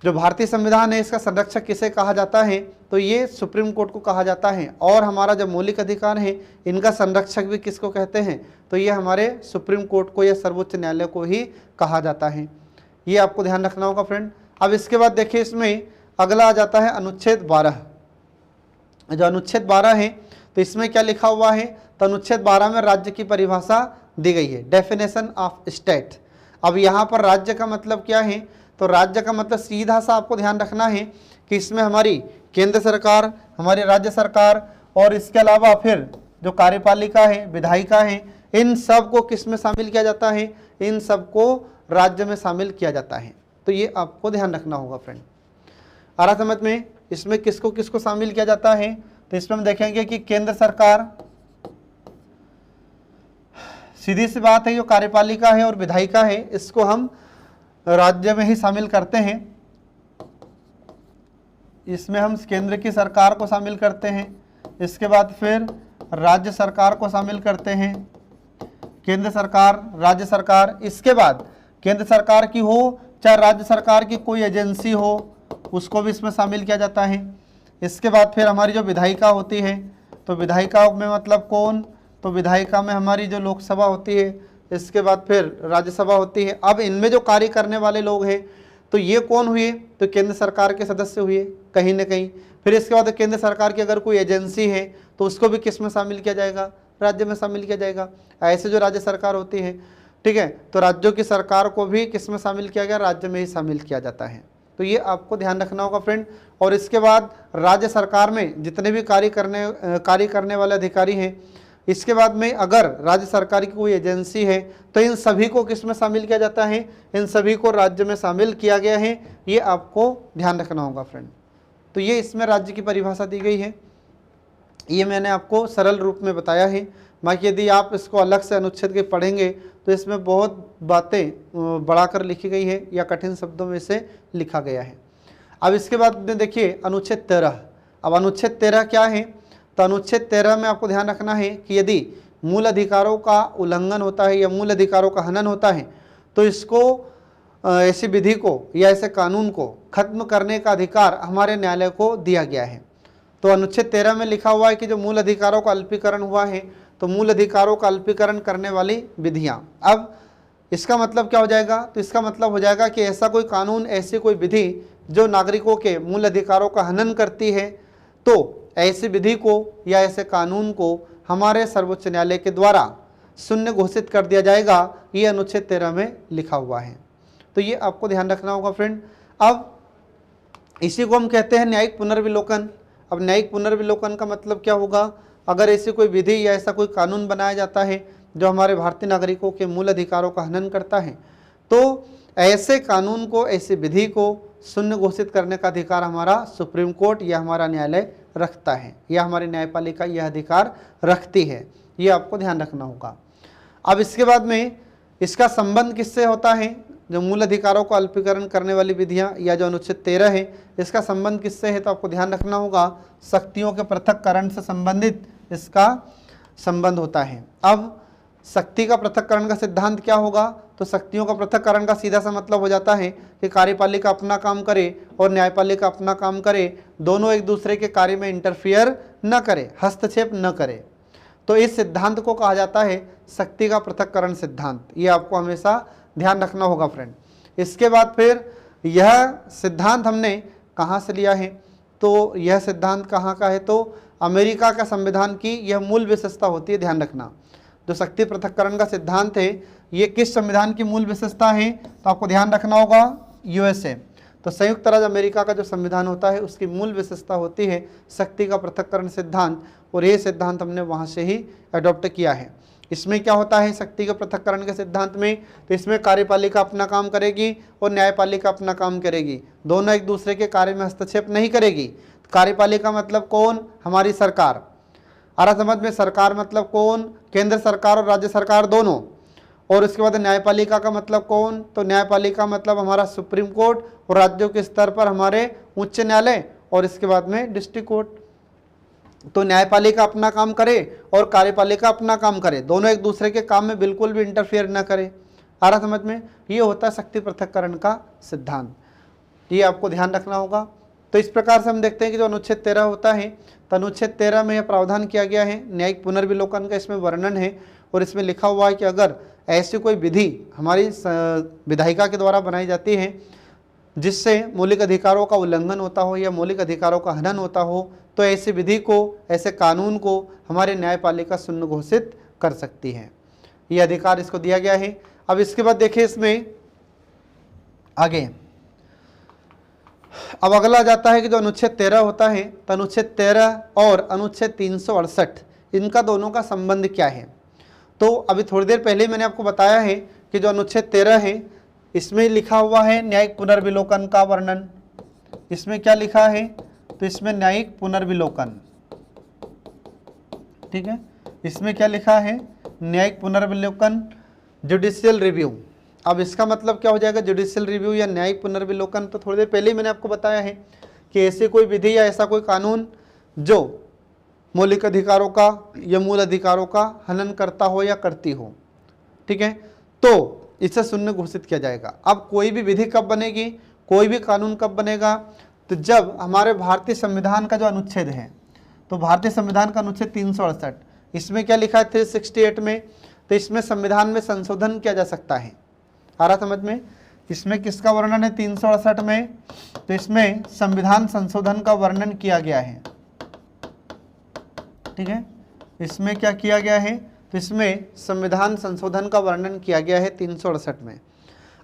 जो भारतीय संविधान है इसका संरक्षक किसे कहा जाता है, तो ये सुप्रीम कोर्ट को कहा जाता है। और हमारा जो मौलिक अधिकार है इनका संरक्षक भी किसको कहते हैं, तो ये हमारे सुप्रीम कोर्ट को या सर्वोच्च न्यायालय को ही कहा जाता है। ये आपको ध्यान रखना होगा फ्रेंड। अब इसके बाद देखिए, इसमें अगला आ जाता है अनुच्छेद 12। जो अनुच्छेद 12 है तो इसमें क्या लिखा हुआ है, तो अनुच्छेद 12 में राज्य की परिभाषा दी गई है, डेफिनेशन ऑफ स्टेट। अब यहाँ पर राज्य का मतलब क्या है, तो राज्य का मतलब सीधा सा आपको ध्यान रखना है कि इसमें हमारी केंद्र सरकार, हमारी राज्य सरकार और इसके अलावा फिर जो कार्यपालिका है, विधायिका है, इन सब को किस में शामिल किया जाता है, इन सब को राज्य में शामिल किया जाता है। तो ये आपको ध्यान रखना होगा फ्रेंड। आ रहा समझ में, इसमें किसको किसको शामिल किया जाता है, तो इसमें हम देखेंगे कि केंद्र सरकार, सीधी सी बात है, जो कार्यपालिका है और विधायिका है इसको हम राज्य में ही शामिल करते हैं। इसमें हम केंद्र की सरकार को शामिल करते हैं, इसके बाद फिर राज्य सरकार को शामिल करते हैं, केंद्र सरकार, राज्य सरकार। इसके बाद केंद्र सरकार की हो चाहे राज्य सरकार की कोई एजेंसी हो उसको भी इसमें शामिल किया जाता है। इसके बाद फिर हमारी जो विधायिका होती है, तो विधायिका में मतलब कौन, तो विधायिका में हमारी जो लोकसभा होती है, इसके बाद फिर राज्यसभा होती है। अब इनमें जो कार्य करने वाले लोग हैं तो ये कौन हुए, तो केंद्र सरकार के सदस्य हुए कहीं ना कहीं। फिर इसके बाद केंद्र सरकार की अगर कोई एजेंसी है तो उसको भी किस में शामिल किया जाएगा, राज्य में शामिल किया जाएगा। ऐसे जो राज्य सरकार होती है, ठीक है, तो राज्यों की सरकार को भी किस में शामिल किया गया, राज्य में ही शामिल किया जाता है। तो ये आपको ध्यान रखना होगा फ्रेंड। और इसके बाद राज्य सरकार में जितने भी कार्य करने वाले अधिकारी हैं, इसके बाद में अगर राज्य सरकार की कोई एजेंसी है तो इन सभी को किस में शामिल किया जाता है, इन सभी को राज्य में शामिल किया गया है। ये आपको ध्यान रखना होगा फ्रेंड। तो ये इसमें राज्य की परिभाषा दी गई है, ये मैंने आपको सरल रूप में बताया है। बाकी यदि आप इसको अलग से अनुच्छेद के पढ़ेंगे तो इसमें बहुत बातें बढ़ाकर लिखी गई है या कठिन शब्दों में से लिखा गया है। अब इसके बाद में देखिए अनुच्छेद 13। अब अनुच्छेद 13 क्या है, तो अनुच्छेद 13 में आपको ध्यान रखना है कि यदि मूल अधिकारों का उल्लंघन होता है या मूल अधिकारों का हनन होता है तो इसको ऐसी विधि को या ऐसे कानून को खत्म करने का अधिकार हमारे न्यायालय को दिया गया है। तो अनुच्छेद 13 में लिखा हुआ है कि जो मूल अधिकारों का अल्पीकरण हुआ है तो मूल अधिकारों का अल्पीकरण करने वाली विधियां। अब इसका मतलब क्या हो जाएगा, तो इसका मतलब हो जाएगा कि ऐसा कोई कानून, ऐसी कोई विधि जो नागरिकों के मूल अधिकारों का हनन करती है, तो ऐसी विधि को या ऐसे कानून को हमारे सर्वोच्च न्यायालय के द्वारा शून्य घोषित कर दिया जाएगा। ये अनुच्छेद 13 में लिखा हुआ है। तो ये आपको ध्यान रखना होगा फ्रेंड। अब इसी को हम कहते हैं न्यायिक पुनर्विलोकन। अब न्यायिक पुनर्विलोकन का मतलब क्या होगा, अगर ऐसी कोई विधि या ऐसा कोई कानून बनाया जाता है जो हमारे भारतीय नागरिकों के मूल अधिकारों का हनन करता है, तो ऐसे कानून को, ऐसी विधि को शून्य घोषित करने का अधिकार हमारा सुप्रीम कोर्ट या हमारा न्यायालय रखता है, या हमारी न्यायपालिका यह अधिकार रखती है। ये आपको ध्यान रखना होगा। अब इसके बाद में इसका संबंध किससे होता है, जो मूल अधिकारों को अल्पीकरण करने वाली विधियां या जो अनुच्छेद 13 है, इसका संबंध किससे है? तो आपको ध्यान रखना होगा शक्तियों के पृथक्करण से संबंधित इसका संबंध होता है। अब शक्ति का पृथक्करण का सिद्धांत क्या होगा? तो शक्तियों का पृथक्करण का सीधा सा मतलब हो जाता है कि कार्यपालिका अपना काम करे और न्यायपालिका अपना काम करे, दोनों एक दूसरे के कार्य में इंटरफियर न करे, हस्तक्षेप न करे। तो इस सिद्धांत को कहा जाता है शक्ति का पृथक्करण सिद्धांत। ये आपको हमेशा ध्यान रखना होगा फ्रेंड। इसके बाद फिर यह सिद्धांत हमने कहाँ से लिया है? तो यह सिद्धांत कहाँ का है? तो अमेरिका का संविधान की यह मूल विशेषता होती है, ध्यान रखना। जो शक्ति पृथक्करण का सिद्धांत है ये किस संविधान की मूल विशेषता है? तो आपको ध्यान रखना होगा यूएसए। तो संयुक्त राज्य अमेरिका का जो संविधान होता है उसकी मूल विशेषता होती है शक्ति का पृथक्करण सिद्धांत, और ये सिद्धांत हमने वहाँ से ही अडॉप्ट किया है। इसमें क्या होता है शक्ति के पृथक्करण के सिद्धांत में? तो इसमें कार्यपालिका अपना काम करेगी और न्यायपालिका अपना काम करेगी, दोनों एक दूसरे के कार्य में हस्तक्षेप नहीं करेगी। कार्यपालिका मतलब कौन? हमारी सरकार। आ रहा समझ में? सरकार मतलब कौन? केंद्र सरकार और राज्य सरकार दोनों। और उसके बाद न्यायपालिका का मतलब कौन? तो न्यायपालिका मतलब हमारा सुप्रीम कोर्ट और राज्यों के स्तर पर हमारे उच्च न्यायालय और इसके बाद में डिस्ट्रिक्ट कोर्ट। तो न्यायपालिका अपना काम करे और कार्यपालिका अपना काम करे, दोनों एक दूसरे के काम में बिल्कुल भी इंटरफेयर न करे। आ रहा समझ में? ये होता है शक्ति पृथक्करण का सिद्धांत, ये आपको ध्यान रखना होगा। तो इस प्रकार से हम देखते हैं कि जो अनुच्छेद 13 होता है, तो अनुच्छेद 13 में यह प्रावधान किया गया है न्यायिक पुनर्विलोकन का, इसमें वर्णन है और इसमें लिखा हुआ है कि अगर ऐसी कोई विधि हमारी विधायिका के द्वारा बनाई जाती है जिससे मौलिक अधिकारों का उल्लंघन होता हो या मौलिक अधिकारों का हनन होता हो, तो ऐसी विधि को, ऐसे कानून को हमारे न्यायपालिका शून्य घोषित कर सकती है। ये अधिकार इसको दिया गया है। अब इसके बाद देखिए इसमें आगे, अब अगला जाता है कि जो अनुच्छेद 13 होता है, तो अनुच्छेद 13 और अनुच्छेद 368 इनका दोनों का संबंध क्या है? तो अभी थोड़ी देर पहले मैंने आपको बताया है कि जो अनुच्छेद 13 है इसमें लिखा हुआ है न्यायिक पुनर्विलोकन का वर्णन। इसमें क्या लिखा है? तो इसमें न्यायिक पुनर्विलोकन, ठीक है। इसमें क्या लिखा है? न्यायिक पुनर्विलोकन, जुडिशियल रिव्यू। अब इसका मतलब क्या हो जाएगा जुडिशियल रिव्यू या न्यायिक पुनर्विलोकन? तो थोड़ी देर पहले ही मैंने आपको बताया है कि ऐसी कोई विधि या ऐसा कोई कानून जो मौलिक अधिकारों का या मूल अधिकारों का हनन करता हो या करती हो, ठीक है, तो इसे शून्य घोषित किया जाएगा। अब कोई भी विधि कब बनेगी, कोई भी कानून कब बनेगा? तो जब हमारे भारतीय संविधान का जो अनुच्छेद है, तो भारतीय संविधान का अनुच्छेद 368, इसमें क्या लिखा है 368 में? तो इसमें संविधान में संशोधन किया जा सकता है। आ रहा समझ में? इसमें किसका वर्णन है 368 में? तो इसमें संविधान संशोधन का वर्णन किया गया है, ठीक है। इसमें क्या किया गया है? तो इसमें संविधान संशोधन का वर्णन किया गया है 368 में।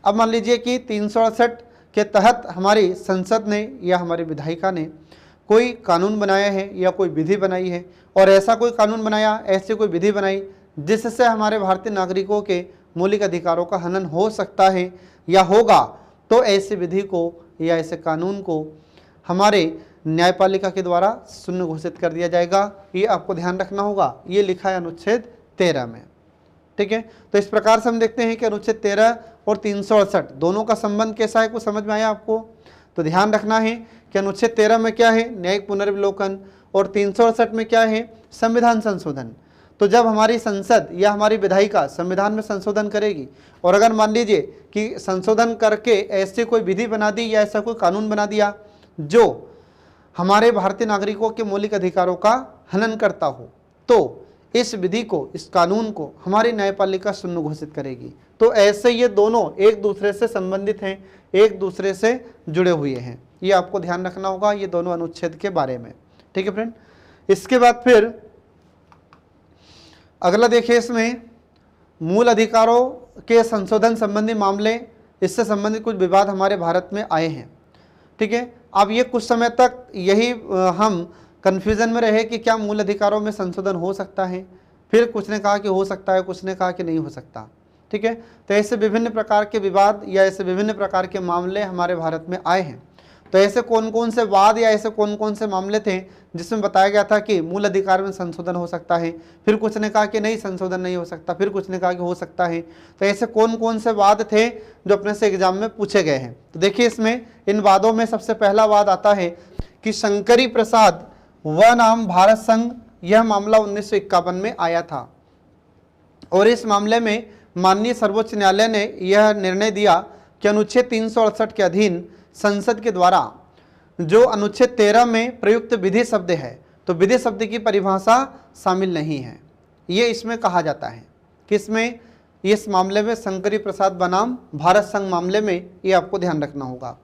अब मान लीजिए कि 368 के तहत हमारी संसद ने या हमारी विधायिका ने कोई कानून बनाया है या कोई विधि बनाई है, और ऐसा कोई कानून बनाया, ऐसी कोई विधि बनाई जिससे हमारे भारतीय नागरिकों के मौलिक अधिकारों का हनन हो सकता है या होगा, तो ऐसी विधि को या ऐसे कानून को हमारे न्यायपालिका के द्वारा शून्य घोषित कर दिया जाएगा। ये आपको ध्यान रखना होगा, ये लिखा है अनुच्छेद 13 में, ठीक है। तो इस प्रकार से हम देखते हैं कि अनुच्छेद 13 और 368 दोनों का संबंध कैसा है, कुछ समझ में आया आपको? तो ध्यान रखना है कि अनुच्छेद 13 में क्या है? न्यायिक पुनर्विलोकन, और 368 में क्या है? संविधान संशोधन। तो जब हमारी संसद या हमारी विधायिका संविधान में संशोधन करेगी, और अगर मान लीजिए कि संशोधन करके ऐसी कोई विधि बना दी या ऐसा कोई कानून बना दिया जो हमारे भारतीय नागरिकों के मौलिक अधिकारों का हनन करता हो, तो इस विधि को, इस कानून को हमारी न्यायपालिका शून्य घोषित करेगी। तो ऐसे ये दोनों एक दूसरे से संबंधित हैं, एक दूसरे से जुड़े हुए हैं, ये आपको ध्यान रखना होगा ये दोनों अनुच्छेद के बारे में, ठीक है फ्रेंड। इसके बाद फिर अगला देखिए, इसमें मूल अधिकारों के संशोधन संबंधी मामले, इससे संबंधित कुछ विवाद हमारे भारत में आए हैं, ठीक है। अब ये कुछ समय तक यही हम कन्फ्यूज़न में रहे कि क्या मूल अधिकारों में संशोधन हो सकता है, फिर कुछ ने कहा कि हो सकता है, कुछ ने कहा कि नहीं हो सकता, ठीक है। तो ऐसे विभिन्न प्रकार के विवाद या ऐसे विभिन्न प्रकार के मामले हमारे भारत में आए हैं। तो ऐसे कौन कौन से वाद या ऐसे कौन कौन से मामले थे जिसमें बताया गया था कि मूल अधिकार में संशोधन हो सकता है, फिर कुछ ने कहा कि नहीं संशोधन नहीं हो सकता, फिर कुछ ने कहा कि हो सकता है। तो ऐसे कौन कौन से वाद थे जो अपने से एग्जाम में पूछे गए हैं। तो देखिए इसमें इन वादों में सबसे पहला वाद आता है कि शंकरी प्रसाद व नाम भारत संघ, यह मामला 1951 में आया था और इस मामले में माननीय सर्वोच्च न्यायालय ने यह निर्णय दिया कि अनुच्छेद 368 के अधीन संसद के द्वारा जो अनुच्छेद 13 में प्रयुक्त विधि शब्द है, तो विधि शब्द की परिभाषा शामिल नहीं है। ये इसमें कहा जाता है किसमें, इस मामले में शंकरी प्रसाद बनाम भारत संघ मामले में, ये आपको ध्यान रखना होगा।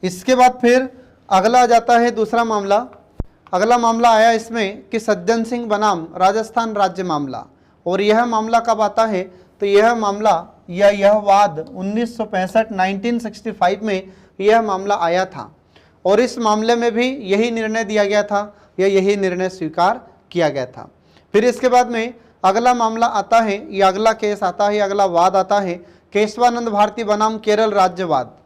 इसके बाद फिर अगला आ जाता है दूसरा मामला। अगला मामला आया इसमें कि सज्जन सिंह बनाम राजस्थान राज्य मामला, और यह मामला कब आता है, तो यह मामला या यह वाद 1965 में यह मामला आया था और इस मामले में भी यही निर्णय दिया गया था या यही निर्णय स्वीकार किया गया था। फिर इसके बाद में अगला मामला आता है या अगला केस आता है, अगला वाद आता है केशवानंद भारती बनाम केरल राज्यवाद।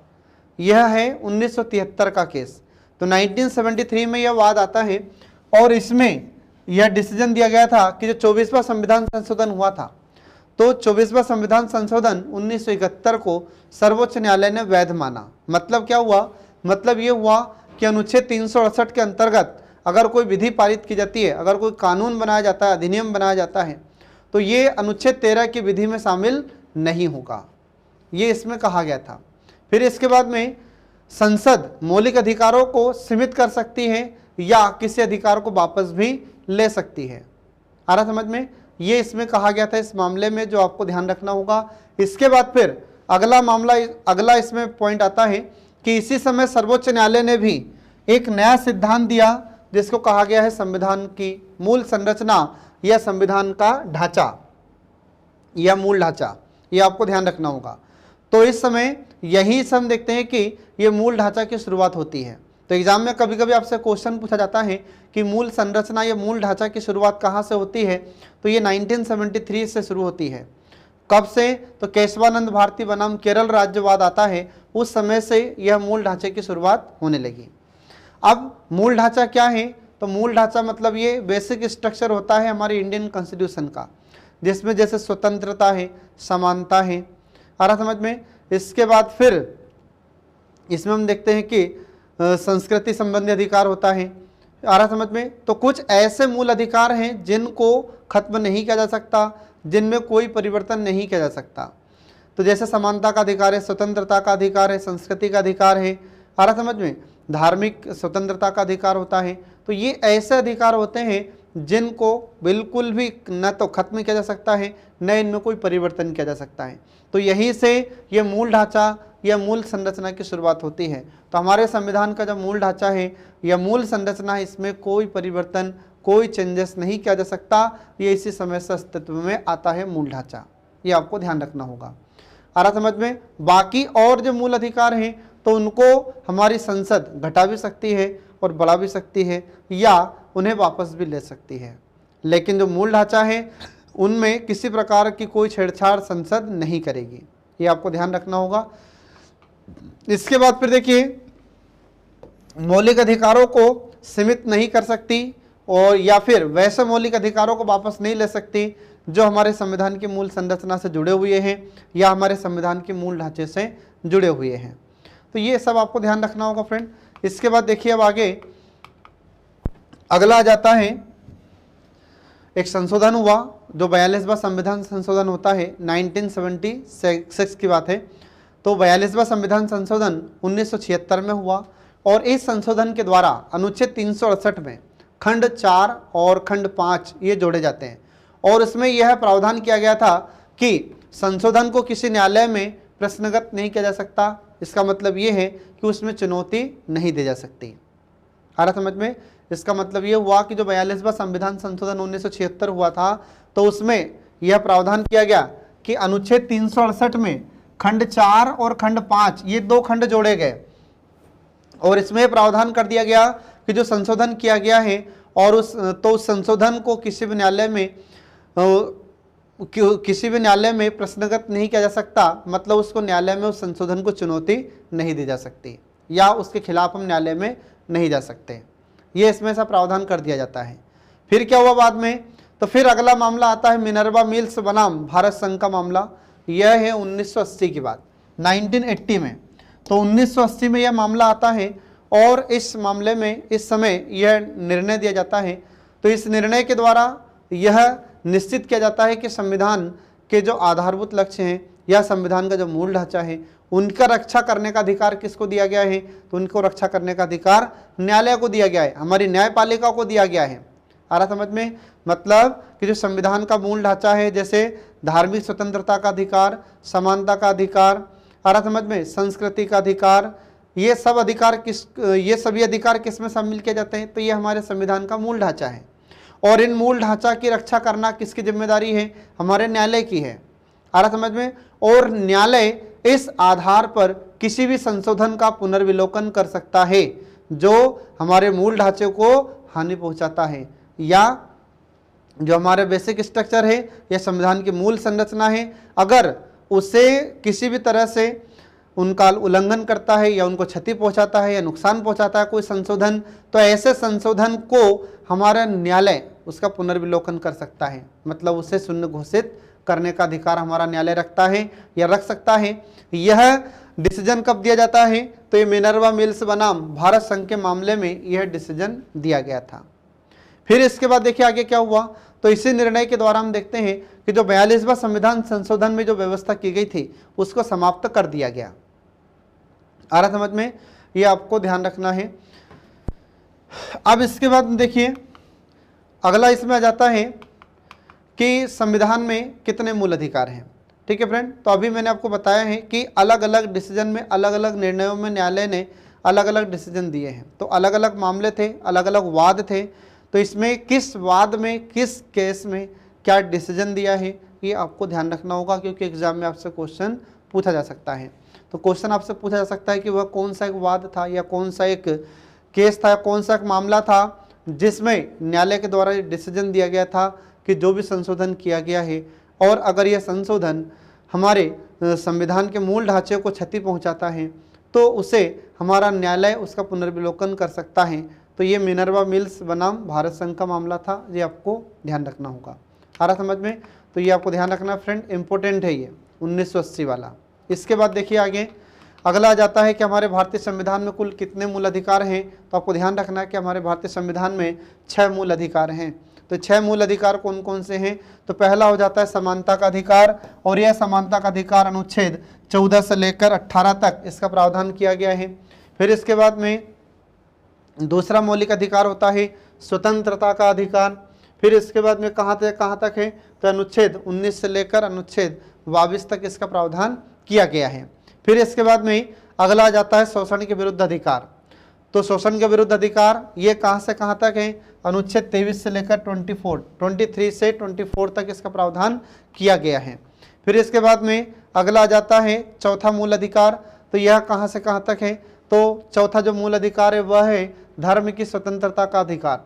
यह है 1973 का केस। तो 1973 में यह वाद आता है और इसमें यह डिसीजन दिया गया था कि जो 24वां संविधान संशोधन हुआ था, तो 24वां संविधान संशोधन 1971 को सर्वोच्च न्यायालय ने वैध माना। मतलब क्या हुआ, मतलब ये हुआ कि अनुच्छेद 368 के अंतर्गत अगर कोई विधि पारित की जाती है, अगर कोई कानून बनाया जाता है, अधिनियम बनाया जाता है, तो ये अनुच्छेद 13 की विधि में शामिल नहीं होगा, ये इसमें कहा गया था। फिर इसके बाद में संसद मौलिक अधिकारों को सीमित कर सकती है या किसी अधिकार को वापस भी ले सकती है। आ रहा समझ में, ये इसमें कहा गया था इस मामले में, जो आपको ध्यान रखना होगा। इसके बाद फिर अगला मामला, अगला इसमें पॉइंट आता है कि इसी समय सर्वोच्च न्यायालय ने भी एक नया सिद्धांत दिया जिसको कहा गया है संविधान की मूल संरचना या संविधान का ढांचा या मूल ढांचा, ये आपको ध्यान रखना होगा। तो इस समय यही से हम देखते हैं कि ये मूल ढांचा की शुरुआत होती है। तो एग्जाम में कभी कभी आपसे क्वेश्चन पूछा जाता है कि मूल संरचना या मूल ढांचा की शुरुआत कहाँ से होती है, तो ये 1973 से शुरू होती है। कब से, तो केशवानंद भारती बनाम केरल राज्यवाद आता है, उस समय से यह मूल ढांचे की शुरुआत होने लगी। अब मूल ढांचा क्या है, तो मूल ढांचा मतलब ये बेसिक स्ट्रक्चर होता है हमारे इंडियन कॉन्स्टिट्यूशन का, जिसमें जैसे स्वतंत्रता है, समानता है, आ रहा समझ में। इसके बाद फिर इसमें हम देखते हैं कि संस्कृति संबंधी अधिकार होता है, आ रहा समझ में। तो कुछ ऐसे मूल अधिकार हैं जिनको खत्म नहीं किया जा सकता, जिनमें कोई परिवर्तन नहीं किया जा सकता। तो जैसे समानता का अधिकार है, स्वतंत्रता का अधिकार है, संस्कृति का अधिकार है, आ रहा समझ में, धार्मिक स्वतंत्रता का अधिकार होता है। तो ये ऐसे अधिकार होते हैं जिनको बिल्कुल भी न तो खत्म किया जा सकता है, न इनमें कोई परिवर्तन किया जा सकता है। तो यहीं से ये मूल ढांचा या मूल संरचना की शुरुआत होती है। तो हमारे संविधान का जो मूल ढांचा है या मूल संरचना है, इसमें कोई परिवर्तन, कोई चेंजेस नहीं किया जा सकता। ये इसी समय से अस्तित्व में आता है मूल ढांचा, ये आपको ध्यान रखना होगा। आ रहा समझ में। बाकी और जो मूल अधिकार हैं तो उनको हमारी संसद घटा भी सकती है और बढ़ा भी सकती है या उन्हें वापस भी ले सकती है, लेकिन जो मूल ढांचा है उनमें किसी प्रकार की कोई छेड़छाड़ संसद नहीं करेगी, ये आपको ध्यान रखना होगा। इसके बाद फिर देखिए, मौलिक अधिकारों को सीमित नहीं कर सकती और या फिर वैसे मौलिक अधिकारों को वापस नहीं ले सकती जो हमारे संविधान की मूल संरचना से जुड़े हुए हैं या हमारे संविधान के मूल ढांचे से जुड़े हुए हैं। तो ये सब आपको ध्यान रखना होगा फ्रेंड। इसके बाद देखिए अब आगे अगला आ जाता है, एक संशोधन हुआ जो 42वां संविधान संशोधन होता है, 1976 की बात है। तो 42वां संविधान संशोधन 1976 में हुआ और इस संशोधन के द्वारा अनुच्छेद 368 में खंड 4 और खंड 5 ये जोड़े जाते हैं और इसमें यह प्रावधान किया गया था कि संशोधन को किसी न्यायालय में प्रश्नगत नहीं किया जा सकता। इसका मतलब ये है कि उसमें चुनौती नहीं दी जा सकती। आ रहा समझ में। इसका मतलब ये हुआ कि जो 42वां संविधान संशोधन 1976 हुआ था तो उसमें यह प्रावधान किया गया कि अनुच्छेद 368 में खंड 4 और खंड 5 ये दो खंड जोड़े गए और इसमें प्रावधान कर दिया गया कि जो संशोधन किया गया है और उस संशोधन को किसी भी न्यायालय में प्रश्नगत नहीं किया जा सकता, मतलब उसको न्यायालय में उस संशोधन को चुनौती नहीं दी जा सकती। या उसके खिलाफ हम न्यायालय में नहीं जा सकते। ये इसमें से प्रावधान कर दिया जाता है। फिर क्या हुआ बाद में, तो फिर अगला मामला आता है मिनर्वा मिल्स बनाम भारत संघ का मामला। यह है 1980 की बात, 1980 में। तो 1980 में यह मामला आता है और इस मामले में इस समय यह निर्णय दिया जाता है। तो इस निर्णय के द्वारा यह निश्चित किया जाता है कि संविधान के जो आधारभूत लक्ष्य हैं या संविधान का जो मूल ढांचा है उनका रक्षा करने का अधिकार किसको दिया गया है, तो उनको रक्षा करने का अधिकार न्यायालय को दिया गया है, हमारी न्यायपालिका को दिया गया है। आ रहा समझ में, मतलब कि जो संविधान का मूल ढांचा है जैसे धार्मिक स्वतंत्रता का अधिकार, समानता का अधिकार, आ रहा समझ में, संस्कृति का अधिकार, ये सब अधिकार ये सभी अधिकार किस में शामिल किए जाते हैं, तो ये हमारे संविधान का मूल ढांचा है। और इन मूल ढांचा की रक्षा करना किसकी जिम्मेदारी है, हमारे न्यायालय की है। आ रहा समझ में, और न्यायालय इस आधार पर किसी भी संशोधन का पुनर्विलोकन कर सकता है जो हमारे मूल ढांचे को हानि पहुंचाता है या जो हमारे बेसिक स्ट्रक्चर है या संविधान की मूल संरचना है, अगर उसे किसी भी तरह से उनका उल्लंघन करता है या उनको क्षति पहुंचाता है या नुकसान पहुंचाता है कोई संशोधन, तो ऐसे संशोधन को हमारा न्यायालय उसका पुनर्विलोकन कर सकता है, मतलब उसे शून्य घोषित करने का अधिकार हमारा न्यायालय रखता है या रख सकता है। यह डिसीजन कब दिया जाता है, तो ये मिनर्वा मिल्स बनाम भारत संघ के मामले में यह डिसीजन दिया गया था। फिर इसके बाद देखिए आगे क्या हुआ, तो इसी निर्णय के द्वारा हम देखते हैं कि जो 42वां संविधान संशोधन में जो व्यवस्था की गई थी उसको समाप्त कर दिया गया। आ रहा समझ में, ये आपको ध्यान रखना है। अब इसके बाद देखिए अगला इसमें आ जाता है कि संविधान में कितने मूल अधिकार हैं। ठीक है फ्रेंड, तो अभी मैंने आपको बताया है कि अलग अलग डिसीजन में, अलग अलग निर्णयों में न्यायालय ने अलग अलग डिसीजन दिए हैं, तो अलग अलग मामले थे, अलग अलग वाद थे, तो इसमें किस वाद में किस केस में क्या डिसीजन दिया है ये आपको ध्यान रखना होगा, क्योंकि एग्जाम में आपसे क्वेश्चन पूछा जा सकता है। तो क्वेश्चन आपसे पूछा जा सकता है कि वह कौन सा एक वाद था या कौन सा एक केस था, कौन सा एक मामला था जिसमें न्यायालय के द्वारा डिसीजन दिया गया था कि जो भी संशोधन किया गया है और अगर यह संशोधन हमारे संविधान के मूल ढांचे को क्षति पहुंचाता है तो उसे हमारा न्यायालय उसका पुनर्विलोकन कर सकता है। तो ये मिनर्वा मिल्स बनाम भारत संघ का मामला था, ये आपको ध्यान रखना होगा। आ रहा समझ में, तो ये आपको ध्यान रखना फ्रेंड, इंपॉर्टेंट है ये 1980 वाला। इसके बाद देखिए आगे अगला आ जाता है कि हमारे भारतीय संविधान में कुल कितने मूल अधिकार हैं, तो आपको ध्यान रखना है कि हमारे भारतीय संविधान में 6 मूल अधिकार हैं। तो 6 मूल अधिकार कौन कौन से हैं, तो पहला हो जाता है समानता का अधिकार, और यह समानता का अधिकार अनुच्छेद 14 से लेकर 18 तक इसका प्रावधान किया गया है। फिर इसके बाद में दूसरा मौलिक अधिकार होता है स्वतंत्रता का अधिकार। फिर इसके बाद में कहाँ तक है, तो अनुच्छेद 19 से लेकर अनुच्छेद 22 तक इसका प्रावधान किया गया है। फिर इसके बाद में अगला आ जाता है शोषण के विरुद्ध अधिकार। तो शोषण के विरुद्ध अधिकार ये कहाँ से कहाँ तक है, अनुच्छेद 23 से लेकर 23 से 24 तक इसका प्रावधान किया गया है। फिर इसके बाद में अगला आ जाता है चौथा मूल अधिकार। तो यह कहाँ से कहाँ तक है, तो चौथा जो मूल अधिकार है वह है धर्म की स्वतंत्रता का अधिकार,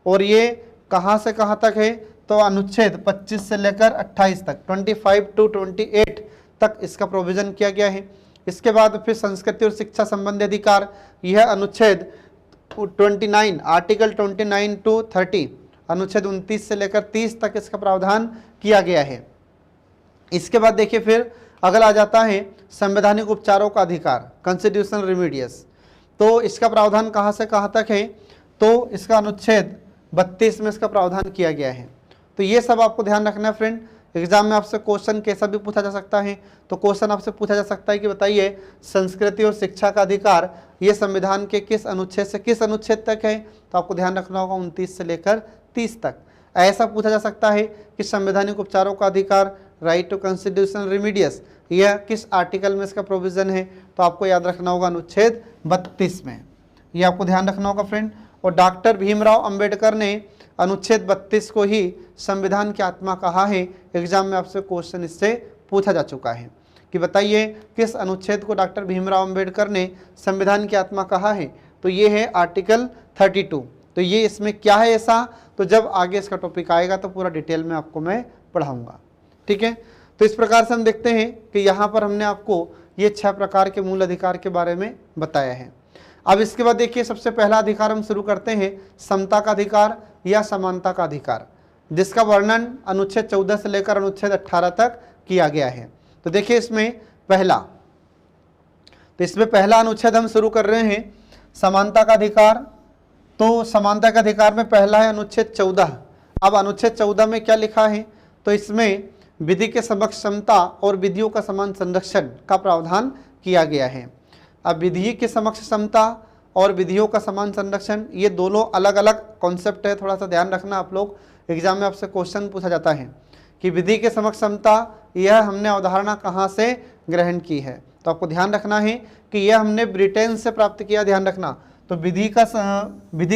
और ये कहाँ से कहाँ तक है, तो अनुच्छेद 25 से लेकर 28 तक 25 to 28 तक इसका प्रोविजन किया गया है। इसके बाद फिर संस्कृति और शिक्षा संबंधी अधिकार, यह अनुच्छेद 29 आर्टिकल 29 to 30 अनुच्छेद 29 से लेकर 30 तक इसका प्रावधान किया गया है। इसके बाद देखिए फिर अगला आ जाता है संवैधानिक उपचारों का अधिकार, कॉन्स्टिट्यूशनल रेमेडियस। तो इसका प्रावधान कहाँ से कहाँ तक है, तो इसका अनुच्छेद 32 में इसका प्रावधान किया गया है। तो ये सब आपको ध्यान रखना है फ्रेंड। एग्जाम में आपसे क्वेश्चन कैसा भी पूछा जा सकता है, तो क्वेश्चन आपसे पूछा जा सकता है कि बताइए संस्कृति और शिक्षा का अधिकार ये संविधान के किस अनुच्छेद से किस अनुच्छेद तक है, तो आपको ध्यान रखना होगा 29 से लेकर 30 तक। ऐसा पूछा जा सकता है कि संवैधानिक उपचारों का अधिकार, राइट टू कॉन्स्टिट्यूशनल रेमेडियस, यह किस आर्टिकल में इसका प्रोविजन है, तो आपको याद रखना होगा अनुच्छेद 32 में। ये आपको ध्यान रखना होगा फ्रेंड। और डॉक्टर भीमराव अंबेडकर ने अनुच्छेद 32 को ही संविधान की आत्मा कहा है। एग्जाम में आपसे क्वेश्चन इससे पूछा जा चुका है कि बताइए किस अनुच्छेद को डॉक्टर भीमराव अंबेडकर ने संविधान की आत्मा कहा है, तो ये है आर्टिकल 32। तो ये इसमें क्या है ऐसा, तो जब आगे इसका टॉपिक आएगा तो पूरा डिटेल में आपको मैं पढ़ाऊँगा। ठीक है, तो इस प्रकार से हम देखते हैं कि यहाँ पर हमने आपको ये 6 प्रकार के मूल अधिकार के बारे में बताया है। अब इसके बाद देखिए सबसे पहला अधिकार हम शुरू करते हैं समता का अधिकार या समानता का अधिकार, जिसका वर्णन अनुच्छेद 14 से लेकर अनुच्छेद 18 तक किया गया है। तो देखिए इसमें पहला अनुच्छेद हम शुरू कर रहे हैं समानता का अधिकार। तो समानता का अधिकार में पहला है अनुच्छेद 14। अब अनुच्छेद 14 में क्या लिखा है, तो इसमें विधि के समक्ष समता और विधियों का समान संरक्षण का प्रावधान किया गया है। अब विधि के समक्ष समता और विधियों का समान संरक्षण, ये दोनों अलग अलग कॉन्सेप्ट है, थोड़ा सा ध्यान रखना आप लोग, एग्जाम में आपसे क्वेश्चन पूछा जाता है कि विधि के समक्ष समता, यह हमने अवधारणा कहाँ से ग्रहण की है। तो आपको ध्यान रखना है कि यह हमने ब्रिटेन से प्राप्त किया, ध्यान रखना। तो विधि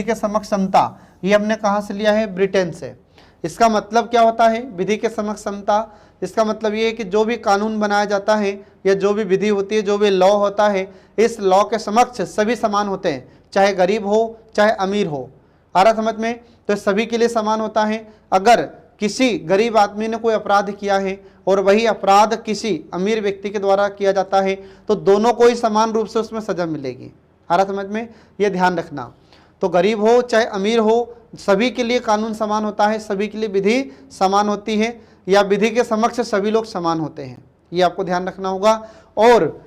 के समक्ष समता ये हमने कहाँ से लिया है, ब्रिटेन से। इसका मतलब क्या होता है विधि के समक्ष समता, इसका मतलब ये है कि जो भी कानून बनाया जाता है या जो भी विधि होती है, जो भी लॉ होता है, इस लॉ के समक्ष सभी समान होते हैं, चाहे गरीब हो चाहे अमीर हो। आ रहा समझ में, तो सभी के लिए समान होता है। अगर किसी गरीब आदमी ने कोई अपराध किया है और वही अपराध किसी अमीर व्यक्ति के द्वारा किया जाता है, तो दोनों को ही समान रूप से उसमें सजा मिलेगी। आ रहा समझ में, ये ध्यान रखना। तो गरीब हो चाहे अमीर हो, सभी के लिए कानून समान होता है, सभी के लिए विधि समान होती है, या विधि के समक्ष सभी लोग समान होते हैं, ये आपको ध्यान रखना होगा। और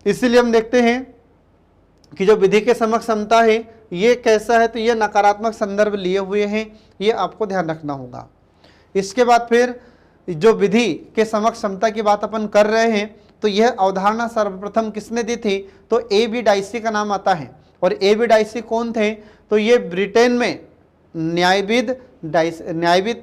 इसीलिए हम देखते हैं कि जो विधि के समक्ष समता है ये कैसा है, तो ये नकारात्मक संदर्भ लिए हुए हैं, ये आपको ध्यान रखना होगा। इसके बाद फिर जो विधि के समक्ष समता की बात अपन कर रहे हैं, तो यह अवधारणा सर्वप्रथम किसने दी थी, तो A.B. डाइसी का नाम आता है। और A.B. डाइसी कौन थे, तो ये ब्रिटेन में न्यायविद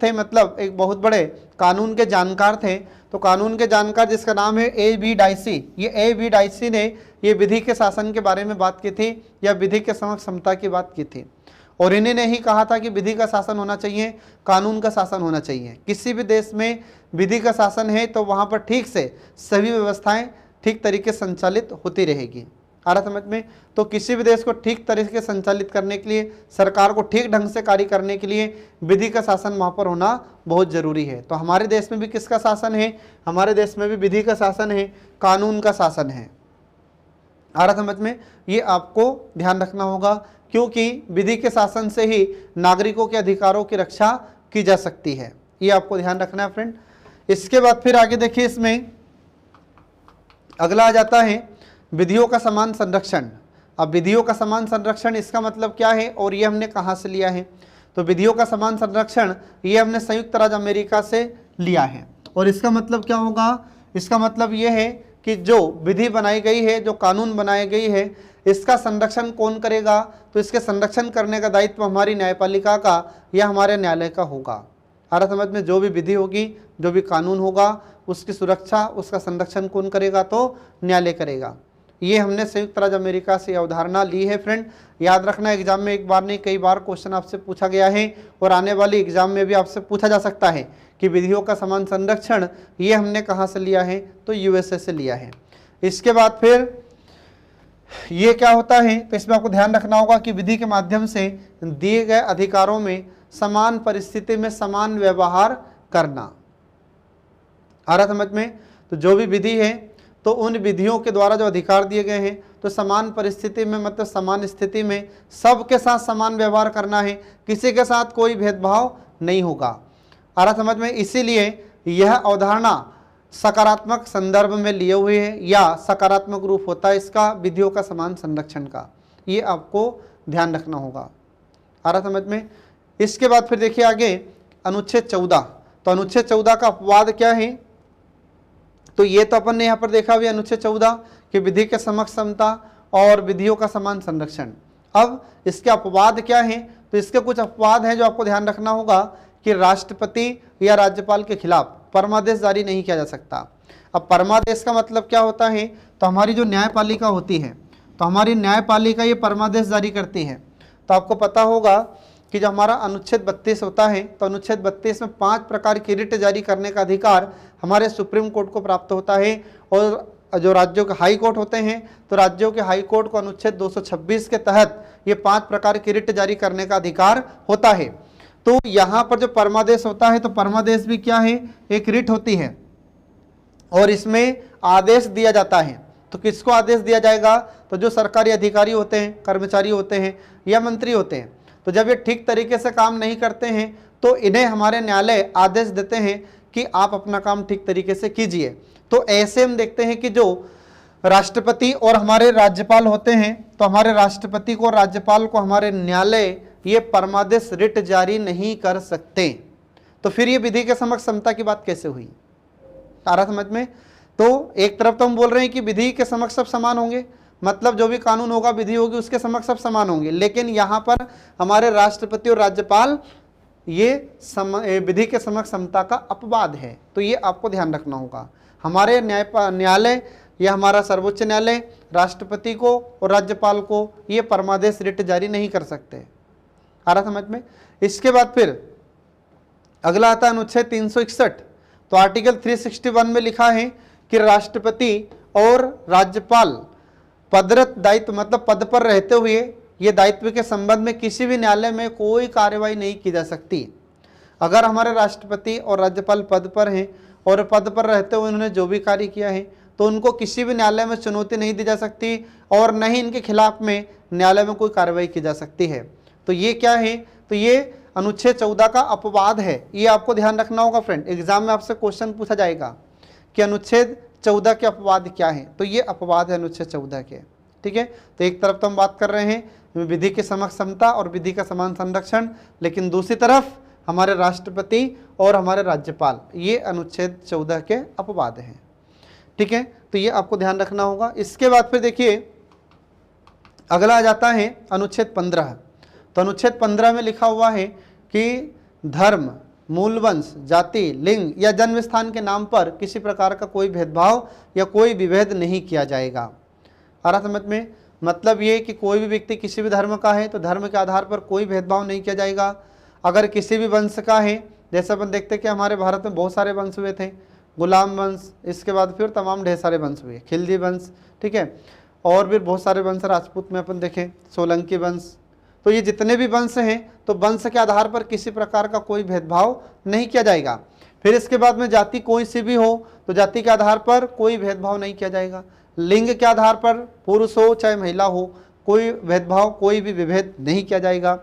थे, मतलब एक बहुत बड़े कानून के जानकार थे। तो कानून के जानकार जिसका नाम है A.B. डाइसी, ये A.B. डाइसी ने ये विधि के शासन के बारे में बात की थी, या विधि के समक्ष समता की बात की थी। और इन्हीं ने ही कहा था कि विधि का शासन होना चाहिए, कानून का शासन होना चाहिए। किसी भी देश में विधि का शासन है तो वहाँ पर ठीक से सभी व्यवस्थाएं ठीक तरीके से संचालित होती रहेगी। आ रहा समझ में, तो किसी भी देश को ठीक तरीके से संचालित करने के लिए, सरकार को ठीक ढंग से कार्य करने के लिए विधि का शासन वहाँ पर होना बहुत ज़रूरी है। तो हमारे देश में भी किसका शासन है, हमारे देश में भी विधि का शासन है, कानून का शासन है। आ रहा समझ में, ये आपको ध्यान रखना होगा, क्योंकि विधि के शासन से ही नागरिकों के अधिकारों की रक्षा की जा सकती है, ये आपको ध्यान रखना है फ्रेंड। इसके बाद फिर आगे देखिए, इसमें अगला आ जाता है विधियों का समान संरक्षण। अब विधियों का समान संरक्षण इसका मतलब क्या है और ये हमने कहाँ से लिया है, तो विधियों का समान संरक्षण ये हमने संयुक्त राज्य अमेरिका से लिया है। और इसका मतलब क्या होगा, इसका मतलब ये है कि जो विधि बनाई गई है, जो कानून बनाई गई है, इसका संरक्षण कौन करेगा, तो इसके संरक्षण करने का दायित्व हमारी न्यायपालिका का या हमारे न्यायालय का होगा। आ रहा समझ में, जो भी विधि होगी, जो भी कानून होगा, उसकी सुरक्षा, उसका संरक्षण कौन करेगा, तो न्यायालय करेगा। ये हमने संयुक्त राज्य अमेरिका से अवधारणा ली है फ्रेंड। याद रखना, एग्जाम में एक बार नहीं कई बार क्वेश्चन आपसे पूछा गया है, और आने वाली एग्जाम में भी आपसे पूछा जा सकता है कि विधियों का समान संरक्षण ये हमने कहाँ से लिया है, तो USA से लिया है। इसके बाद फिर ये क्या होता है, तो इसमें आपको ध्यान रखना होगा कि विधि के माध्यम से दिए गए अधिकारों में समान परिस्थिति में समान व्यवहार करना। आ रहा समझ में, तो जो भी विधि है, तो उन विधियों के द्वारा जो अधिकार दिए गए हैं, तो समान परिस्थिति में, मतलब समान स्थिति में सबके साथ समान व्यवहार करना है, किसी के साथ कोई भेदभाव नहीं होगा। आ रहा समझ में, इसीलिए यह अवधारणा सकारात्मक संदर्भ में लिए हुए है, या सकारात्मक रूप होता है इसका विधियों का समान संरक्षण का, ये आपको ध्यान रखना होगा। आ रहा समझ में। इसके बाद फिर देखिए आगे अनुच्छेद 14। तो अनुच्छेद 14 का अपवाद क्या है, तो ये तो अपन ने यहाँ पर देखा हुआ अनुच्छेद 14 कि विधि के समक्ष समता और विधियों का समान संरक्षण। अब इसके अपवाद क्या हैं, तो इसके कुछ अपवाद हैं जो आपको ध्यान रखना होगा कि राष्ट्रपति या राज्यपाल के खिलाफ परमादेश जारी नहीं किया जा सकता। अब परमादेश का मतलब क्या होता है, तो हमारी जो न्यायपालिका होती है, तो हमारी न्यायपालिका ये परमादेश जारी करती है। तो आपको पता होगा कि जो हमारा अनुच्छेद 32 होता है, तो अनुच्छेद 32 में 5 प्रकार की रिट जारी करने का अधिकार हमारे सुप्रीम कोर्ट को प्राप्त होता है। और जो राज्यों के हाई कोर्ट होते हैं, तो राज्यों के हाई कोर्ट को अनुच्छेद 226 के तहत ये 5 प्रकार की रिट जारी करने का अधिकार होता है। तो यहाँ पर जो परमादेश होता है, तो परमादेश भी क्या है, एक रिट होती है, और इसमें आदेश दिया जाता है। तो किसको आदेश दिया जाएगा? तो जो सरकारी अधिकारी होते हैं, कर्मचारी होते हैं या मंत्री होते हैं। तो जब ये ठीक तरीके से काम नहीं करते हैं तो इन्हें हमारे न्यायालय आदेश देते हैं कि आप अपना काम ठीक तरीके से कीजिए। तो ऐसे हम देखते हैं कि जो राष्ट्रपति और हमारे राज्यपाल होते हैं, तो हमारे राष्ट्रपति को और राज्यपाल को हमारे न्यायालय ये परमादेश रिट जारी नहीं कर सकते। तो फिर ये विधि के समक्ष समता की बात कैसे हुई? आ रहा समझ में? तो एक तरफ तो हम बोल रहे हैं कि विधि के समक्ष सब समान होंगे, मतलब जो भी कानून होगा, विधि होगी, उसके समक्ष सब समान होंगे, लेकिन यहाँ पर हमारे राष्ट्रपति और राज्यपाल ये विधि के समक्ष समता का अपवाद है। तो ये आपको ध्यान रखना होगा। हमारे न्यायालय या हमारा सर्वोच्च न्यायालय राष्ट्रपति को और राज्यपाल को ये परमादेश रिट जारी नहीं कर सकते। आ रहा समझ में? इसके बाद फिर अगला आता है अनुच्छेद 361। तो आर्टिकल 361 में लिखा है कि राष्ट्रपति और राज्यपाल पदरत दायित्व, मतलब पद पर रहते हुए ये दायित्व के संबंध में किसी भी न्यायालय में कोई कार्रवाई नहीं की जा सकती। अगर हमारे राष्ट्रपति और राज्यपाल पद पर हैं और पद पर रहते हुए उन्होंने जो भी कार्य किया है तो उनको किसी भी न्यायालय में चुनौती नहीं दी जा सकती और न ही इनके खिलाफ में न्यायालय में कोई कार्रवाई की जा सकती है। तो ये क्या है? तो ये अनुच्छेद 14 का अपवाद है। ये आपको ध्यान रखना होगा फ्रेंड। एग्जाम में आपसे क्वेश्चन पूछा जाएगा कि अनुच्छेद 14 के अपवाद क्या है, तो ये अपवाद है अनुच्छेद 14 के। ठीक है, तो एक तरफ तो हम बात कर रहे हैं विधि के समक्ष समता और विधि का समान संरक्षण, लेकिन दूसरी तरफ हमारे राष्ट्रपति और हमारे राज्यपाल ये अनुच्छेद 14 के अपवाद हैं। ठीक है, तो ये आपको ध्यान रखना होगा। इसके बाद फिर देखिए अगला आ जाता है अनुच्छेद 15। तो अनुच्छेद 15 में लिखा हुआ है कि धर्म, मूल वंश, जाति, लिंग या जन्म स्थान के नाम पर किसी प्रकार का कोई भेदभाव या कोई विभेद नहीं किया जाएगा। आ रहा समझ में? मतलब ये कि कोई भी व्यक्ति किसी भी धर्म का है तो धर्म के आधार पर कोई भेदभाव नहीं किया जाएगा। अगर किसी भी वंश का है, जैसे अपन देखते हैं कि हमारे भारत में बहुत सारे वंश हुए थे, गुलाम वंश, इसके बाद फिर तमाम ढेर सारे वंश हुए, खिलजी वंश, ठीक है, और भी बहुत सारे वंश, राजपूत में अपन देखें सोलंकी वंश। तो ये जितने भी वंश हैं तो वंश के आधार पर किसी प्रकार का कोई भेदभाव नहीं किया जाएगा। फिर इसके बाद में जाति कोई सी भी हो तो जाति के आधार पर कोई भेदभाव नहीं किया जाएगा। लिंग के आधार पर पुरुष हो चाहे महिला हो कोई भेदभाव, कोई भी विभेद नहीं किया जाएगा।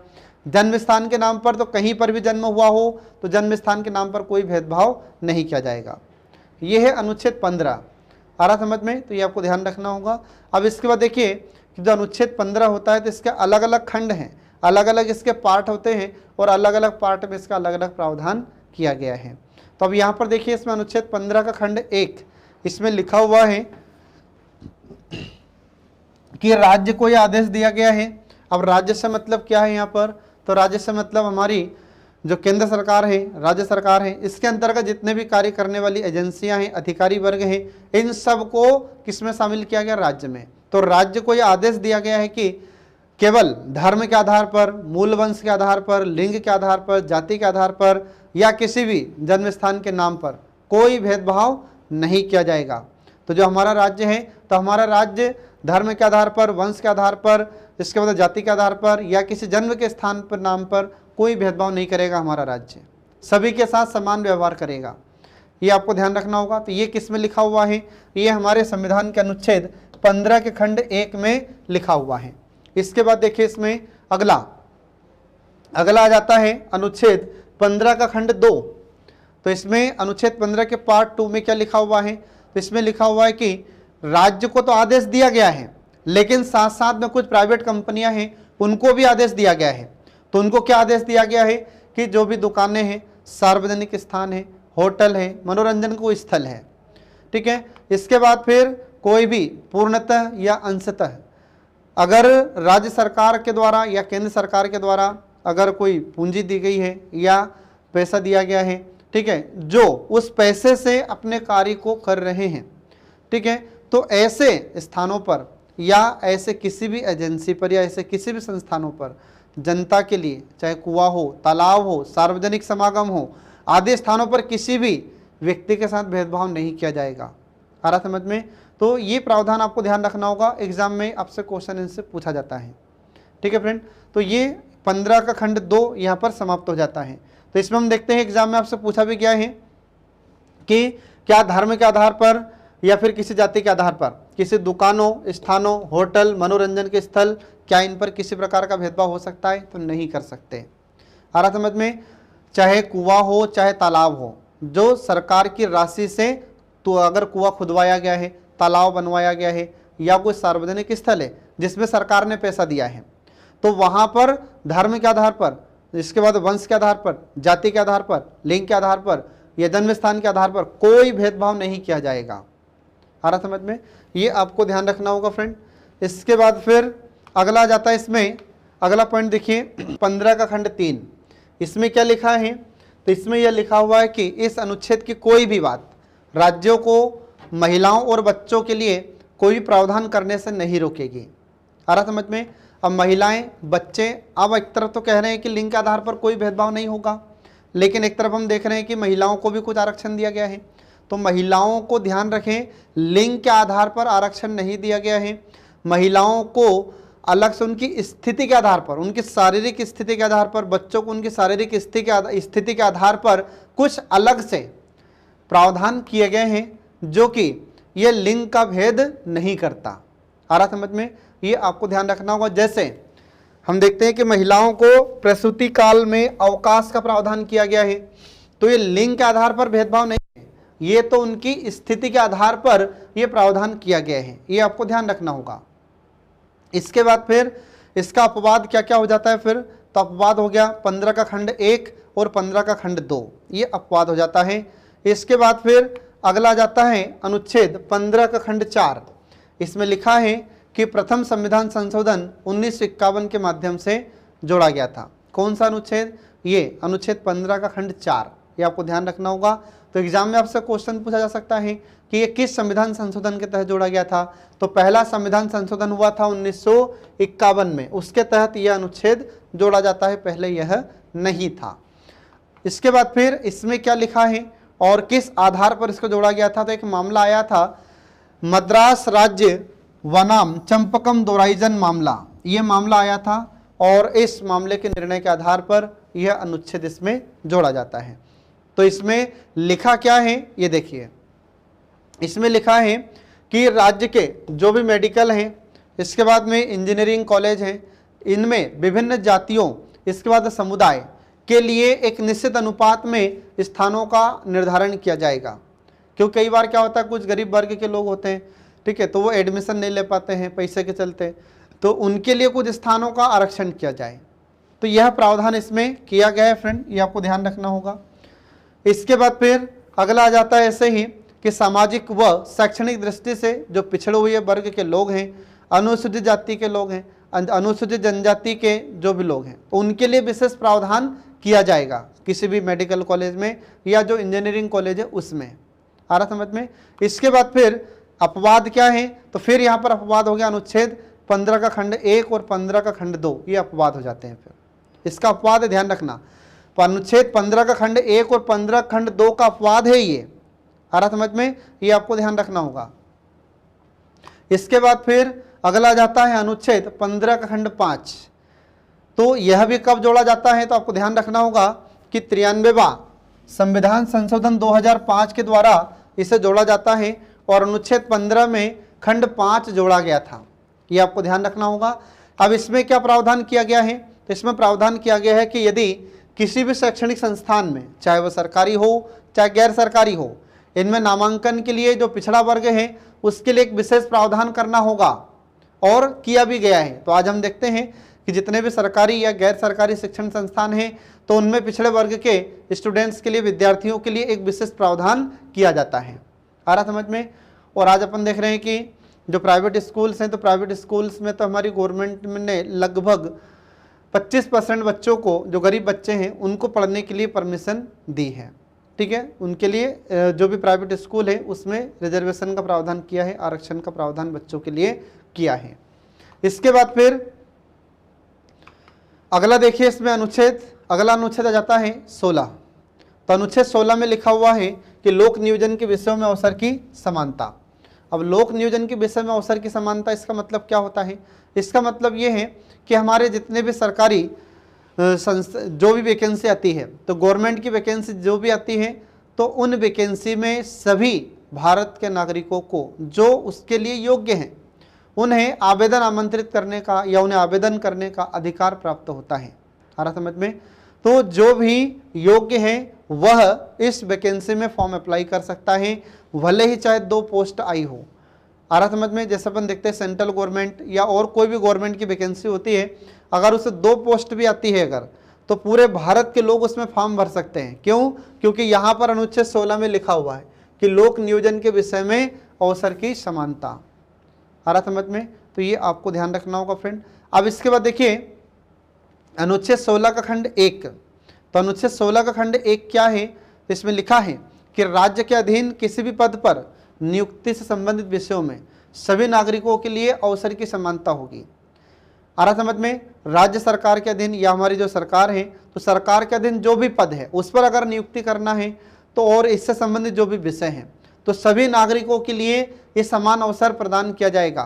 जन्म स्थान के नाम पर तो कहीं पर भी जन्म हुआ हो तो जन्म स्थान के नाम पर कोई भेदभाव नहीं किया जाएगा। ये है अनुच्छेद 15। आ रहा समझ में? तो ये आपको ध्यान रखना होगा। अब इसके बाद देखिए कि जो अनुच्छेद 15 होता है तो इसके अलग अलग खंड हैं, अलग अलग इसके पार्ट होते हैं और अलग अलग पार्ट में इसका अलग अलग प्रावधान किया गया है। तो अब यहाँ पर देखिए इसमें अनुच्छेद 15 का खंड 1, इसमें लिखा हुआ है कि राज्य को यह आदेश दिया गया है। अब राज्य से मतलब क्या है यहाँ पर? तो राज्य से मतलब हमारी जो केंद्र सरकार है, राज्य सरकार है, इसके अंतर्गत जितने भी कार्य करने वाली एजेंसियां हैं, अधिकारी वर्ग हैं, इन सब को किसमें शामिल किया गया? राज्य में। तो राज्य को यह आदेश दिया गया है कि केवल धर्म के आधार पर, मूल वंश के आधार पर, लिंग के आधार पर, जाति के आधार पर या किसी भी जन्म स्थान के नाम पर कोई भेदभाव नहीं किया जाएगा। तो जो हमारा राज्य है तो हमारा राज्य धर्म के आधार पर, वंश के आधार पर, इसके बाद जाति के आधार पर या किसी जन्म के स्थान पर नाम पर कोई भेदभाव नहीं करेगा। हमारा राज्य सभी के साथ समान व्यवहार करेगा, ये आपको ध्यान रखना होगा। तो ये किस में लिखा हुआ है? ये हमारे संविधान के अनुच्छेद 15 के खंड 1 में लिखा हुआ है। इसके बाद देखिए इसमें अगला आ जाता है अनुच्छेद 15 का खंड 2। तो इसमें अनुच्छेद 15 के पार्ट 2 में क्या लिखा हुआ है? तो इसमें लिखा हुआ है कि राज्य को तो आदेश दिया गया है लेकिन साथ साथ में कुछ प्राइवेट कंपनियां हैं उनको भी आदेश दिया गया है। तो उनको क्या आदेश दिया गया है कि जो भी दुकानें हैं, सार्वजनिक स्थान है, होटल है, मनोरंजन को स्थल है, ठीक है, इसके बाद फिर कोई भी पूर्णतः या अंशतः अगर राज्य सरकार के द्वारा या केंद्र सरकार के द्वारा अगर कोई पूंजी दी गई है या पैसा दिया गया है, ठीक है, जो उस पैसे से अपने कार्य को कर रहे हैं, ठीक है, तो ऐसे स्थानों पर या ऐसे किसी भी एजेंसी पर या ऐसे किसी भी संस्थानों पर जनता के लिए चाहे कुआं हो, तालाब हो, सार्वजनिक समागम हो आदि स्थानों पर किसी भी व्यक्ति के साथ भेदभाव नहीं किया जाएगा। आ रहा समझ में? तो ये प्रावधान आपको ध्यान रखना होगा, एग्जाम में आपसे क्वेश्चन इनसे पूछा जाता है। ठीक है फ्रेंड, तो ये 15 का खंड 2 यहाँ पर समाप्त हो जाता है। तो इसमें हम देखते हैं एग्जाम में आपसे पूछा भी गया है कि क्या धर्म के आधार पर या फिर किसी जाति के आधार पर किसी दुकानों, स्थानों, होटल, मनोरंजन के स्थल, क्या इन पर किसी प्रकार का भेदभाव हो सकता है? तो नहीं कर सकते। आ रहा समझ में? चाहे कुआं हो चाहे तालाब हो, जो सरकार की राशि से, तो अगर कुआं खुदवाया गया है, तालाब बनवाया गया है, या कोई सार्वजनिक स्थल है जिसमें सरकार ने पैसा दिया है, तो वहां पर धर्म के आधार पर, इसके बाद वंश के आधार पर, जाति के आधार पर, लिंग के आधार पर या जन्म स्थान के आधार पर कोई भेदभाव नहीं किया जाएगा। आ रहा समझ में? ये आपको ध्यान रखना होगा फ्रेंड। इसके बाद फिर अगला आ जाता है, इसमें अगला पॉइंट देखिए 15 का खंड 3। इसमें क्या लिखा है? तो इसमें यह लिखा हुआ है कि इस अनुच्छेद की कोई भी बात राज्यों को महिलाओं और बच्चों के लिए कोई प्रावधान करने से नहीं रोकेगी। आ रहा समझ में? अब महिलाएं, बच्चे, अब एक तरफ तो कह रहे हैं कि लिंग के आधार पर कोई भेदभाव नहीं होगा, लेकिन एक तरफ हम देख रहे हैं कि महिलाओं को भी कुछ आरक्षण दिया गया है। तो महिलाओं को ध्यान रखें, लिंग के आधार पर आरक्षण नहीं दिया गया है। महिलाओं को अलग से उनकी स्थिति के आधार पर, उनकी शारीरिक स्थिति के आधार पर, बच्चों को उनकी शारीरिक स्थिति के आधार पर कुछ अलग से प्रावधान किए गए हैं, जो कि ये लिंग का भेद नहीं करता। आ रहा समझ में? ये आपको ध्यान रखना होगा। जैसे हम देखते हैं कि महिलाओं को प्रसूति काल में अवकाश का प्रावधान किया गया है, तो ये लिंग के आधार पर भेदभाव नहीं है, ये तो उनकी स्थिति के आधार पर ये प्रावधान किया गया है। ये आपको ध्यान रखना होगा। इसके बाद फिर इसका अपवाद क्या क्या हो जाता है फिर? तो अपवाद हो गया 15 का खंड 1 और 15 का खंड 2, ये अपवाद हो जाता है। इसके बाद फिर अगला आ जाता है अनुच्छेद 15 का खंड 4। इसमें लिखा है कि प्रथम संविधान संशोधन 1951 के माध्यम से जोड़ा गया था। कौन सा अनुच्छेद? ये अनुच्छेद 15 का खंड 4, ये आपको ध्यान रखना होगा। तो एग्जाम में आपसे क्वेश्चन पूछा जा सकता है कि ये किस संविधान संशोधन के तहत जोड़ा गया था? तो पहला संविधान संशोधन हुआ था 1951 में, उसके तहत यह अनुच्छेद जोड़ा जाता है, पहले यह नहीं था। इसके बाद फिर इसमें क्या लिखा है और किस आधार पर इसको जोड़ा गया था? तो एक मामला आया था, मद्रास राज्य वनाम चंपकम दोराइजन मामला, ये मामला आया था और इस मामले के निर्णय के आधार पर यह अनुच्छेद इसमें जोड़ा जाता है। तो इसमें लिखा क्या है ये देखिए, इसमें लिखा है कि राज्य के जो भी मेडिकल हैं, इसके बाद में इंजीनियरिंग कॉलेज हैं, इनमें विभिन्न जातियों, इसके बाद समुदाय के लिए एक निश्चित अनुपात में स्थानों का निर्धारण किया जाएगा। क्योंकि कई बार क्या होता है, कुछ गरीब वर्ग के लोग होते हैं, ठीक है, तो वो एडमिशन नहीं ले पाते हैं पैसे के चलते, तो उनके लिए कुछ स्थानों का आरक्षण किया जाए। तो यह प्रावधान इसमें किया गया है फ्रेंड, ये आपको ध्यान रखना होगा। इसके बाद फिर अगला आ जाता है ऐसे ही कि सामाजिक व शैक्षणिक दृष्टि से जो पिछड़े हुए वर्ग के लोग हैं, अनुसूचित जाति के लोग हैं, अनुसूचित जनजाति के जो भी लोग हैं, उनके लिए विशेष प्रावधान किया जाएगा किसी भी मेडिकल कॉलेज में या जो इंजीनियरिंग कॉलेज है उसमें। आ रहा समझ में? इसके बाद फिर अपवाद क्या है? तो फिर यहाँ पर अपवाद हो गया अनुच्छेद 15 का खंड 1 और 15 का खंड 2, ये अपवाद हो जाते हैं। फिर इसका अपवाद है, ध्यान रखना, अनुच्छेद 15 का खंड 1 और 15 खंड 2 का अपवाद है ये। आ रहा समझ में? ये आपको ध्यान रखना होगा। इसके बाद फिर अगला जाता है अनुच्छेद 15 का खंड 5। तो यह भी कब जोड़ा जाता है? तो आपको ध्यान रखना होगा कि 93वां संविधान संशोधन 2005 के द्वारा इसे जोड़ा जाता है और अनुच्छेद 15 में खंड 5 जोड़ा गया था, ये आपको ध्यान रखना होगा। अब इसमें क्या प्रावधान किया गया है? तो इसमें प्रावधान किया गया है कि यदि किसी भी शैक्षणिक संस्थान में, चाहे वह सरकारी हो चाहे गैर सरकारी हो, इनमें नामांकन के लिए जो पिछड़ा वर्ग है उसके लिए एक विशेष प्रावधान करना होगा और किया भी गया है। तो आज हम देखते हैं कि जितने भी सरकारी या गैर सरकारी शिक्षण संस्थान हैं तो उनमें पिछड़े वर्ग के स्टूडेंट्स के लिए, विद्यार्थियों के लिए एक विशेष प्रावधान किया जाता है। आ रहा समझ में? और आज अपन देख रहे हैं कि जो प्राइवेट स्कूल्स हैं, तो प्राइवेट स्कूल्स में तो हमारी गवर्नमेंट ने लगभग 25% बच्चों को, जो गरीब बच्चे हैं उनको पढ़ने के लिए परमिशन दी है। ठीक है, उनके लिए जो भी प्राइवेट स्कूल है उसमें रिजर्वेशन का प्रावधान किया है, आरक्षण का प्रावधान बच्चों के लिए किया है। इसके बाद फिर अगला देखिए, इसमें अगला अनुच्छेद आ जाता है 16। तो अनुच्छेद 16 में लिखा हुआ है कि लोक नियोजन के विषयों में अवसर की समानता। अब लोक नियोजन के विषय में अवसर की समानता, इसका मतलब क्या होता है? इसका मतलब ये है कि हमारे जितने भी सरकारी जो भी वैकेंसी आती है, तो गवर्नमेंट की वैकेंसी जो भी आती है, तो उन वैकेंसी में सभी भारत के नागरिकों को जो उसके लिए योग्य हैं उन्हें आवेदन आमंत्रित करने का या उन्हें आवेदन करने का अधिकार प्राप्त होता है। आ रहा समझ में? तो जो भी योग्य है वह इस वैकेंसी में फॉर्म अप्लाई कर सकता है, भले ही चाहे 2 पोस्ट आई हो। आ रहा समझ में? जैसे अपन देखते हैं सेंट्रल गवर्नमेंट या और कोई भी गवर्नमेंट की वैकेंसी होती है, अगर उसे 2 पोस्ट भी आती है अगर, तो पूरे भारत के लोग उसमें फॉर्म भर सकते हैं। क्यों? क्योंकि यहाँ पर अनुच्छेद 16 में लिखा हुआ है कि लोक नियोजन के विषय में अवसर की समानता। आ रहा समझ में? तो ये आपको ध्यान रखना होगा फ्रेंड। अब इसके बाद देखिए अनुच्छेद 16 का खंड 1। तो अनुच्छेद 16 का खंड 1 क्या है? इसमें लिखा है कि राज्य के अधीन किसी भी पद पर नियुक्ति से संबंधित विषयों में सभी नागरिकों के लिए अवसर की समानता होगी। आ रहा समझ में? राज्य सरकार के अधीन या हमारी जो सरकार है, तो सरकार के अधीन जो भी पद है उस पर अगर नियुक्ति करना है तो और इससे संबंधित जो भी विषय हैं तो सभी नागरिकों के लिए ये समान अवसर प्रदान किया जाएगा।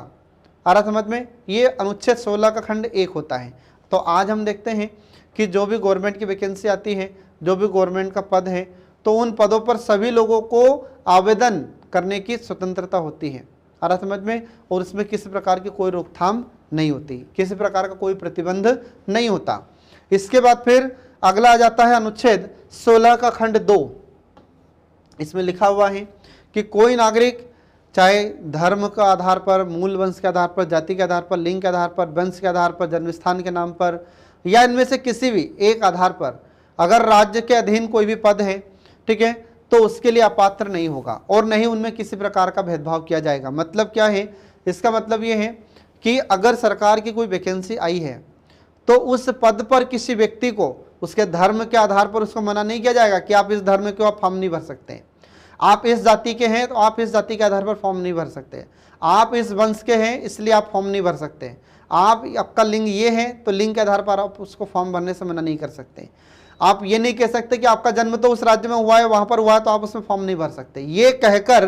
आ रहा समझ में? ये अनुच्छेद 16 का खंड 1 होता है। तो आज हम देखते हैं कि जो भी गवर्नमेंट की वैकेंसी आती है, जो भी गवर्नमेंट का पद है, तो उन पदों पर सभी लोगों को आवेदन करने की स्वतंत्रता होती है। आ रहा समझ में? और इसमें किसी प्रकार की कोई रोकथाम नहीं होती, किसी प्रकार का कोई प्रतिबंध नहीं होता। इसके बाद फिर अगला आ जाता है अनुच्छेद 16 का खंड 2। इसमें लिखा हुआ है कि कोई नागरिक चाहे धर्म के आधार पर, मूल वंश के आधार पर, जाति के आधार पर, लिंग के आधार पर, वंश के आधार पर, जन्मस्थान के नाम पर या इनमें से किसी भी एक आधार पर अगर राज्य के अधीन कोई भी पद है, ठीक है, तो उसके लिए अपात्र नहीं होगा और नहीं उनमें किसी प्रकार का भेदभाव किया जाएगा। मतलब क्या है? इसका मतलब ये है कि अगर सरकार की कोई वैकेंसी आई है तो उस पद पर किसी व्यक्ति को उसके धर्म के आधार पर उसको मना नहीं किया जाएगा कि आप इस धर्म के आप फॉर्म नहीं भर सकते, आप इस जाति के हैं तो आप इस जाति के आधार पर फॉर्म नहीं भर सकते, आप इस वंश के हैं इसलिए आप फॉर्म नहीं भर सकते, आपका लिंग ये है तो लिंग के आधार पर आप उसको फॉर्म भरने से मना नहीं कर सकते। आप ये नहीं कह सकते कि आपका जन्म तो उस राज्य में हुआ है, वहां पर हुआ है तो आप उसमें फॉर्म नहीं भर सकते। ये कहकर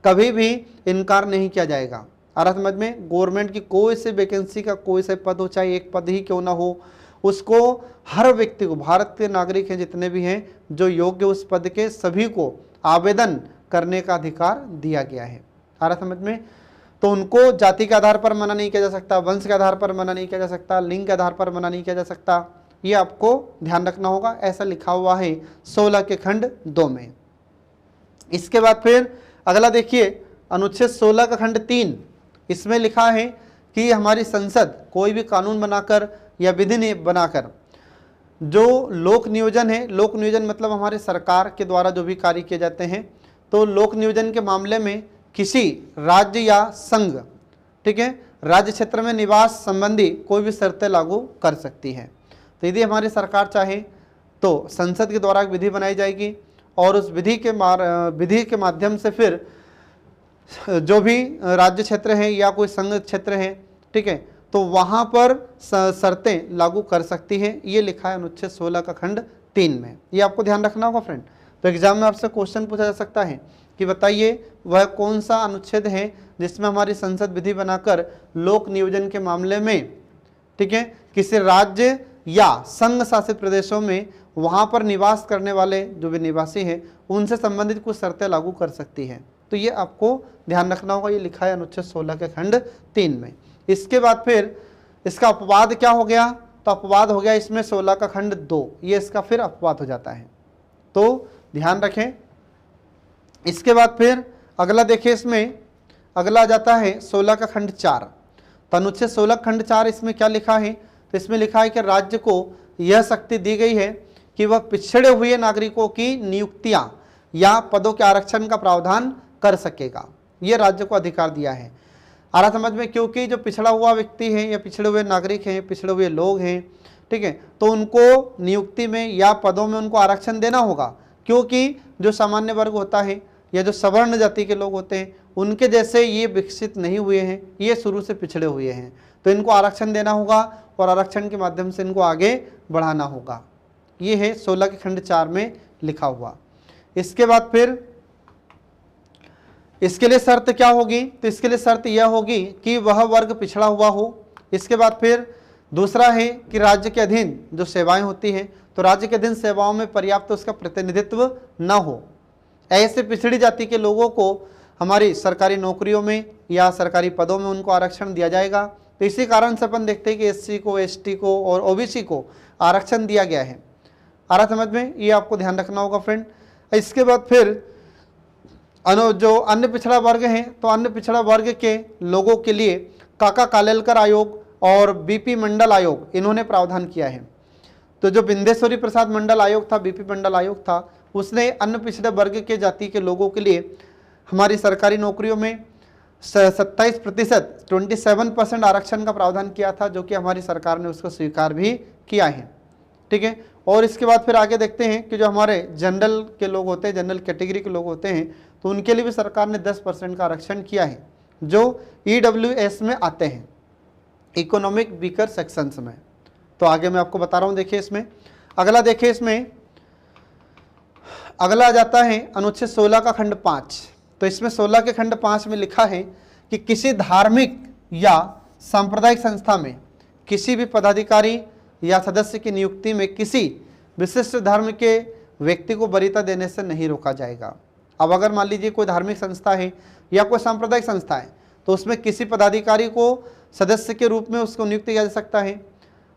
कभी भी इनकार नहीं किया जाएगा। आ रहा समझ में? गवर्नमेंट की कोई से वैकेंसी का कोई से पद हो, चाहे एक पद ही क्यों ना हो, उसको हर व्यक्ति को, भारत के नागरिक हैं जितने भी हैं जो योग्य उस पद के, सभी को आवेदन करने का अधिकार दिया गया है। आ रहा समझ में? तो उनको जाति के आधार पर मना नहीं किया जा सकता, वंश के आधार पर मना नहीं किया जा सकता, लिंग के आधार पर मना नहीं किया जा सकता। ये आपको ध्यान रखना होगा, ऐसा लिखा हुआ है 16 के खंड 2 में। इसके बाद फिर अगला देखिए अनुच्छेद 16 का खंड 3। इसमें लिखा है कि हमारी संसद कोई भी कानून बनाकर या विधि बनाकर जो लोक नियोजन है, लोक नियोजन मतलब हमारे सरकार के द्वारा जो भी कार्य किए जाते हैं, तो लोक नियोजन के मामले में किसी राज्य या संघ, ठीक है, राज्य क्षेत्र में निवास संबंधी कोई भी शर्तें लागू कर सकती है। तो यदि हमारी सरकार चाहे तो संसद के द्वारा एक विधि बनाई जाएगी और उस विधि के माध्यम से फिर जो भी राज्य क्षेत्र है या कोई संघ क्षेत्र है, ठीक है, तो वहाँ पर शर्तें लागू कर सकती है। ये लिखा है अनुच्छेद 16 का खंड 3 में। ये आपको ध्यान रखना होगा फ्रेंड। तो एग्जाम में आपसे क्वेश्चन पूछा जा सकता है कि बताइए वह कौन सा अनुच्छेद है जिसमें हमारी संसद विधि बनाकर लोक नियोजन के मामले में, ठीक है, किसी राज्य या संघ शासित प्रदेशों में वहाँ पर निवास करने वाले जो भी निवासी हैं उनसे संबंधित कुछ शर्तें लागू कर सकती है। तो ये आपको ध्यान रखना होगा। ये लिखा है अनुच्छेद 16 के खंड 3 में। इसके बाद फिर इसका अपवाद क्या हो गया? तो अपवाद हो गया इसमें 16 का खंड 2, ये इसका फिर अपवाद हो जाता है, तो ध्यान रखें। इसके बाद फिर अगला देखिए, इसमें अगला आ जाता है 16 का खंड 4। तो अनुच्छेद 16 खंड 4 इसमें क्या लिखा है? तो इसमें लिखा है कि राज्य को यह शक्ति दी गई है कि वह पिछड़े हुए नागरिकों की नियुक्तियां या पदों के आरक्षण का प्रावधान कर सकेगा। यह राज्य को अधिकार दिया है। आ रहा समझ में? क्योंकि जो पिछड़ा हुआ व्यक्ति है या पिछड़े हुए नागरिक हैं, पिछड़े हुए लोग हैं, ठीक है, तो उनको नियुक्ति में या पदों में उनको आरक्षण देना होगा, क्योंकि जो सामान्य वर्ग होता है या जो सवर्ण जाति के लोग होते हैं उनके जैसे ये विकसित नहीं हुए हैं, ये शुरू से पिछड़े हुए हैं, तो इनको आरक्षण देना होगा और आरक्षण के माध्यम से इनको आगे बढ़ाना होगा। ये है 16 के खंड 4 में लिखा हुआ। इसके बाद फिर इसके लिए शर्त क्या होगी? तो इसके लिए शर्त यह होगी कि वह वर्ग पिछड़ा हुआ हो। इसके बाद फिर दूसरा है कि राज्य के अधीन जो सेवाएं होती हैं, तो राज्य के अधीन सेवाओं में पर्याप्त उसका प्रतिनिधित्व न हो। ऐसे पिछड़ी जाति के लोगों को हमारी सरकारी नौकरियों में या सरकारी पदों में उनको आरक्षण दिया जाएगा। तो इसी कारण से अपन देखते हैं कि एससी को, एसटी को और ओबीसी को आरक्षण दिया गया है। आ रहा समझ में, ये आपको ध्यान रखना होगा फ्रेंड। इसके बाद फिर जो अन्य पिछड़ा वर्ग हैं, तो अन्य पिछड़ा वर्ग के लोगों के लिए काका कालेलकर आयोग और बीपी मंडल आयोग, इन्होंने प्रावधान किया है। तो जो बिंदेश्वरी प्रसाद मंडल आयोग था, बीपी मंडल आयोग था, उसने अन्य पिछड़े वर्ग के जाति के लोगों के लिए हमारी सरकारी नौकरियों में 27% 27% आरक्षण का प्रावधान किया था, जो कि हमारी सरकार ने उसको स्वीकार भी किया है। ठीक है। और इसके बाद फिर आगे देखते हैं कि जो हमारे जनरल के लोग होते हैं, जनरल कैटेगरी के लोग होते हैं, तो उनके लिए भी सरकार ने 10% का आरक्षण किया है, जो EWS में आते हैं, इकोनॉमिक वीकर सेक्शंस में। तो आगे मैं आपको बता रहा हूँ। देखिए इसमें अगला, देखिए इसमें अगला आ जाता है अनुच्छेद 16 का खंड 5। तो इसमें 16 के खंड 5 में लिखा है कि किसी धार्मिक या सांप्रदायिक संस्था में किसी भी पदाधिकारी या सदस्य की नियुक्ति में किसी विशिष्ट धर्म के व्यक्ति को वरीयता देने से नहीं रोका जाएगा। अब अगर मान लीजिए कोई धार्मिक संस्था है या कोई सांप्रदायिक संस्था है, तो उसमें किसी पदाधिकारी को सदस्य के रूप में उसको नियुक्त किया जा सकता है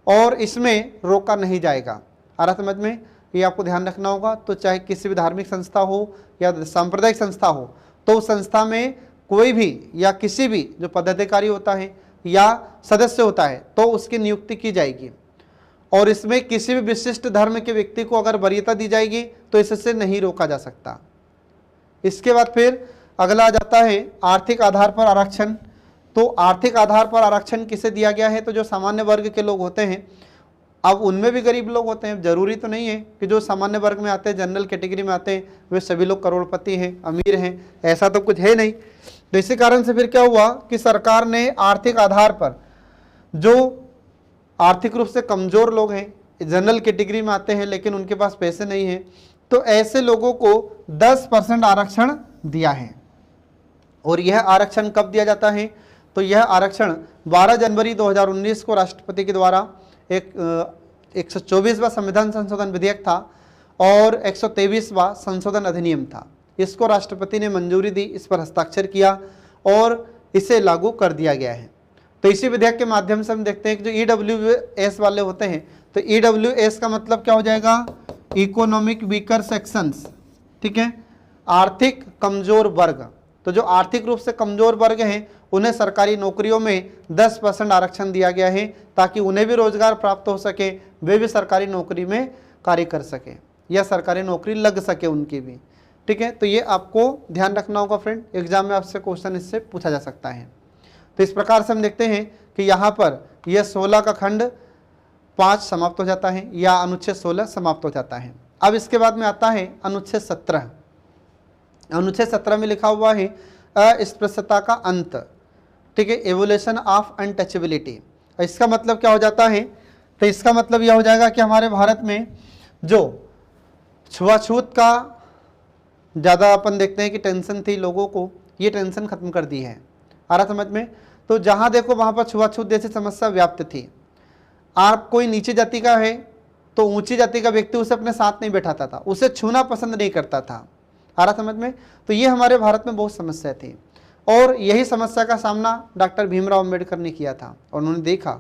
और इसमें रोका नहीं जाएगा। आ रहा समझ में, ये आपको ध्यान रखना होगा। तो चाहे किसी भी धार्मिक संस्था हो या सांप्रदायिक संस्था हो, तो उस संस्था में कोई भी या किसी भी जो पदाधिकारी होता है या सदस्य होता है, तो उसकी नियुक्ति की जाएगी और इसमें किसी भी विशिष्ट धर्म के व्यक्ति को अगर वरीयता दी जाएगी तो इससे नहीं रोका जा सकता। इसके बाद फिर अगला आ जाता है आर्थिक आधार पर आरक्षण। तो आर्थिक आधार पर आरक्षण किसे दिया गया है? तो जो सामान्य वर्ग के लोग होते हैं, अब उनमें भी गरीब लोग होते हैं, जरूरी तो नहीं है कि जो सामान्य वर्ग में आते हैं, जनरल कैटेगरी में आते हैं, वे सभी लोग करोड़पति हैं, अमीर हैं, ऐसा तो कुछ है नहीं। तो इसी कारण से फिर क्या हुआ कि सरकार ने आर्थिक आधार पर जो आर्थिक रूप से कमजोर लोग हैं, जनरल कैटेगरी में आते हैं लेकिन उनके पास पैसे नहीं हैं, तो ऐसे लोगों को 10% आरक्षण दिया है। और यह आरक्षण कब दिया जाता है? तो यह आरक्षण 12 जनवरी 2019 को राष्ट्रपति के द्वारा एक 124वां संविधान संशोधन विधेयक था और 123वां संशोधन अधिनियम था। इसको राष्ट्रपति ने मंजूरी दी, इस पर हस्ताक्षर किया और इसे लागू कर दिया गया है। तो इसी विधेयक के माध्यम से हम देखते हैं कि जो EWS वाले होते हैं, तो EWS का मतलब क्या हो जाएगा? Economic weaker sections. ठीक है, आर्थिक कमजोर वर्ग। तो जो आर्थिक रूप से कमजोर वर्ग हैं, उन्हें सरकारी नौकरियों में 10% आरक्षण दिया गया है ताकि उन्हें भी रोजगार प्राप्त हो सके, वे भी सरकारी नौकरी में कार्य कर सके या सरकारी नौकरी लग सके उनकी भी। ठीक है, तो ये आपको ध्यान रखना होगा फ्रेंड, एग्जाम में आपसे क्वेश्चन इससे पूछा जा सकता है। तो इस प्रकार से हम देखते हैं कि यहाँ पर यह 16 का खंड 5 समाप्त हो जाता है या अनुच्छेद 16 समाप्त हो जाता है। अब इसके बाद में आता है अनुच्छेद 17। अनुच्छेद 17 में लिखा हुआ है अस्पृश्यता का अंत। ठीक है, एवोल्यूशन ऑफ अनटचेबिलिटी। इसका मतलब क्या हो जाता है? तो इसका मतलब यह हो जाएगा कि हमारे भारत में जो छुआछूत का ज़्यादा अपन देखते हैं कि टेंशन थी लोगों को, ये टेंशन खत्म कर दी है। आ रहा समझ में? तो जहाँ देखो वहाँ पर छुआछूत जैसी समस्या व्याप्त थी। आप कोई नीचे जाति का है तो ऊंची जाति का व्यक्ति उसे अपने साथ नहीं बैठाता था, उसे छूना पसंद नहीं करता था। आ रहा समझ में? तो ये हमारे भारत में बहुत समस्या थी और यही समस्या का सामना डॉक्टर भीमराव अंबेडकर ने किया था और उन्होंने देखा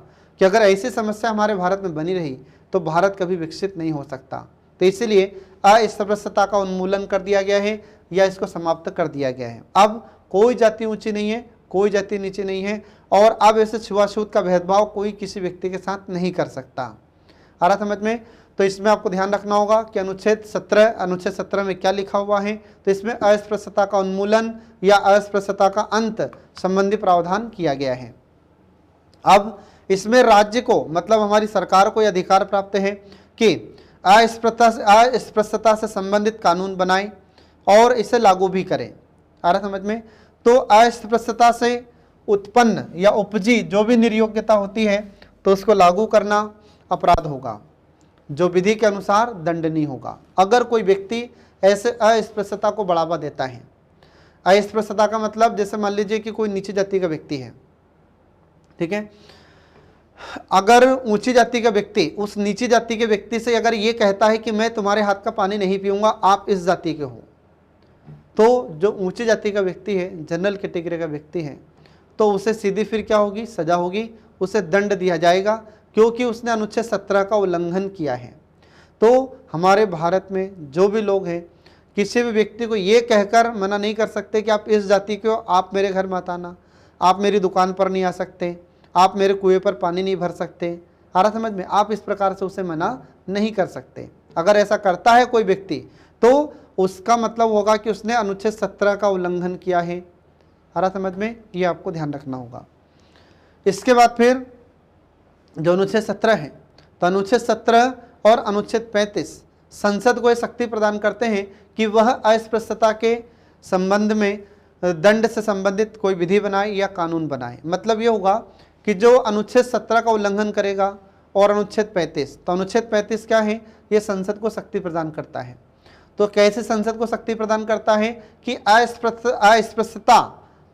कि अगर ऐसी समस्या हमारे भारत में बनी रही तो भारत कभी विकसित नहीं हो सकता। तो इसीलिए अस्पृश्यता का उन्मूलन कर दिया गया है या इसको समाप्त कर दिया गया है। अब कोई जाति ऊंची नहीं है, कोई जाति नीचे नहीं है और अब ऐसे छुआछूत का भेदभाव कोई किसी व्यक्ति के साथ नहीं कर सकता। आ रहा समझ में? तो इसमें आपको ध्यान रखना होगा कि अनुच्छेद 17 में क्या लिखा हुआ है। तो इसमें अस्पृश्यता का उन्मूलन या अस्पृश्यता का अंत संबंधी प्रावधान किया गया है। अब इसमें राज्य को, मतलब हमारी सरकार को यह अधिकार प्राप्त है कि अस्पृश्यता से संबंधित कानून बनाए और इसे लागू भी करें। आ रहा समझ में? तो अस्पृश्यता से उत्पन्न या उपजी जो भी निर्योग्यता होती है तो उसको लागू करना अपराध होगा, जो विधि के अनुसार दंडनीय होगा अगर कोई व्यक्ति ऐसे अस्पृश्यता को बढ़ावा देता है। अस्पृश्यता का मतलब जैसे मान लीजिए कि कोई नीची जाति का व्यक्ति है, ठीक है, अगर ऊंची जाति का व्यक्ति उस नीची जाति के व्यक्ति से अगर ये कहता है कि मैं तुम्हारे हाथ का पानी नहीं पीऊंगा, आप इस जाति के हो, तो जो ऊंची जाति का व्यक्ति है, जनरल कैटेगरी का व्यक्ति है, तो उसे सीधी फिर क्या होगी, सजा होगी, उसे दंड दिया जाएगा, क्योंकि उसने अनुच्छेद 17 का उल्लंघन किया है। तो हमारे भारत में जो भी लोग हैं, किसी भी व्यक्ति को ये कहकर मना नहीं कर सकते कि आप इस जाति के हो, आप मेरे घर मत आना, आप मेरी दुकान पर नहीं आ सकते, आप मेरे कुएं पर पानी नहीं भर सकते। आ रहा समझ में? आप इस प्रकार से उसे मना नहीं कर सकते। अगर ऐसा करता है कोई व्यक्ति तो उसका मतलब होगा कि उसने अनुच्छेद 17 का उल्लंघन किया है। आ रहा समझ में? ये आपको ध्यान रखना होगा। इसके बाद फिर जो अनुच्छेद 17 है, तो अनुच्छेद 17 और अनुच्छेद 35 संसद को यह शक्ति प्रदान करते हैं कि वह अस्पृश्यता के संबंध में दंड से संबंधित कोई विधि बनाए या कानून बनाए। मतलब ये होगा कि जो अनुच्छेद 17 का उल्लंघन करेगा और अनुच्छेद 35, तो अनुच्छेद 35 क्या है, ये संसद को शक्ति प्रदान करता है। तो कैसे संसद को शक्ति प्रदान करता है कि अस्पृश्यता